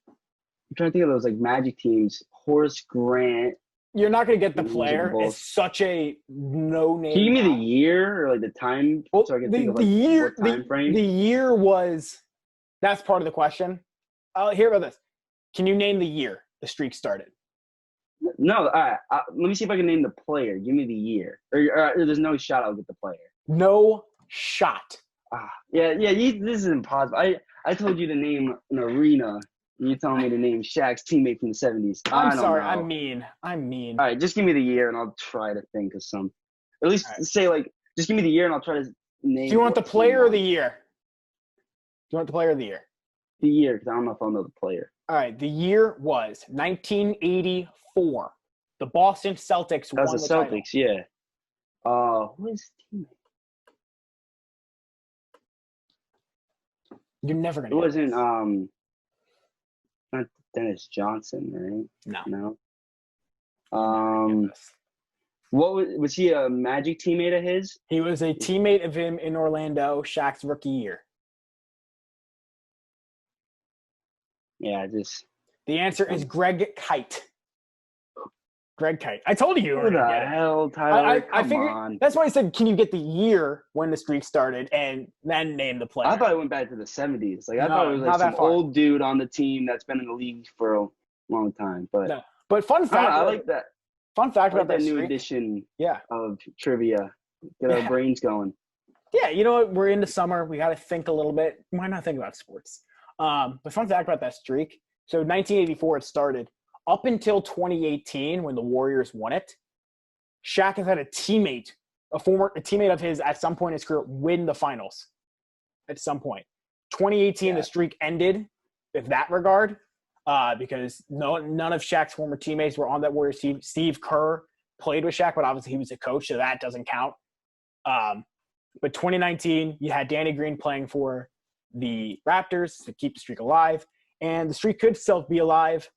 I'm trying to think of those like Magic teams. Horace Grant. You're not going to get the player. It's such a no-name. Can you give me the year or like the time so I can think of like what time frame? The year was – that's part of the question. I'll hear about this. Can you name the year the streak started? No. All right. Let me see if I can name the player. Give me the year. Or there's no shot I'll get the player. No shot. Yeah. This is impossible. I told you to name an arena. You're telling me to name Shaq's teammate from the 70s. I'm sorry. I'm mean. All right, just give me the year, and I'll try to think of some. At least say, like, just give me the year, and I'll try to name. Do you want the player or the year? Do you want the player or the year? The year, because I don't know if I'll know the player. All right, the year was 1984. The Boston Celtics won the title. That was the Celtics, yeah. Who is his teammate? You're never going to It wasn't, not Dennis Johnson, right? No. What was he a Magic teammate of his? He was a teammate of him in Orlando, Shaq's rookie year. Yeah, The answer is Greg Kite. Greg Kite. I told you. Who the hell, Tyler? I figured that's why I said, can you get the year when the streak started and then name the player? I thought it went back to the 70s. Like I thought it was like some old dude on the team that's been in the league for a long time. But no. But fun fact, I like that. Fun fact about that new edition of trivia. Get our brains going. Yeah, you know what? We're into summer. We got to think a little bit. Why not think about sports? But fun fact about that streak. So 1984 it started. Up until 2018 when the Warriors won it, Shaq has had a teammate of his at some point in his career win the finals at some point. 2018, the streak ended in that regard because none of Shaq's former teammates were on that Warriors team. Steve Kerr played with Shaq, but obviously he was a coach, so that doesn't count. But 2019, you had Danny Green playing for the Raptors to keep the streak alive, and the streak could still be alive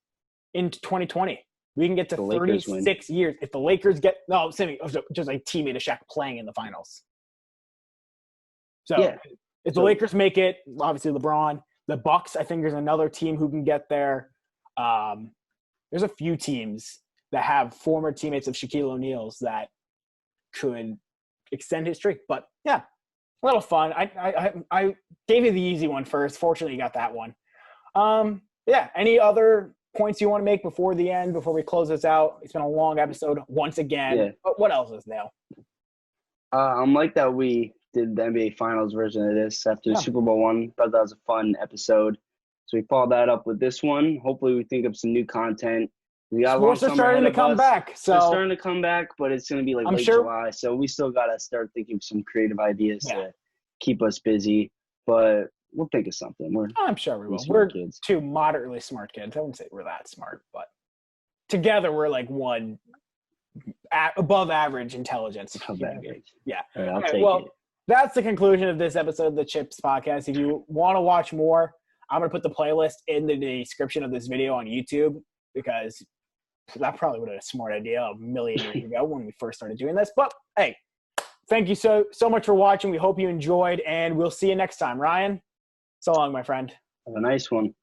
into 2020. We can get to 36 years if the Lakers get – no, just a teammate of Shaq playing in the finals. So if the Lakers make it, obviously LeBron. The Bucks, I think there's another team who can get there. There's a few teams that have former teammates of Shaquille O'Neal's that could extend his streak. But, yeah, a little fun. I gave you the easy one first. Fortunately, you got that one. Any other points you want to make before the end, before we close this out? It's been a long episode once again. Yeah. But what else is new? I'm like that we did the NBA Finals version of this after the Super Bowl one. Thought that was a fun episode. So we followed that up with this one. Hopefully we think of some new content. We got sports are starting to come back. So they're starting to come back, but it's going to be like late July. So we still got to start thinking of some creative ideas to keep us busy. But we'll think of something. I'm sure we will. We're kids. Two moderately smart kids. I wouldn't say we're that smart, but together we're like one above average intelligence. Above average. Yeah. All right, I'll take it. That's the conclusion of this episode of the Chips Podcast. If you want to watch more, I'm going to put the playlist in the description of this video on YouTube because that probably would have been a smart idea a million years ago when we first started doing this. But, hey, thank you so much for watching. We hope you enjoyed, and we'll see you next time. Ryan? So long, my friend. Have a nice one.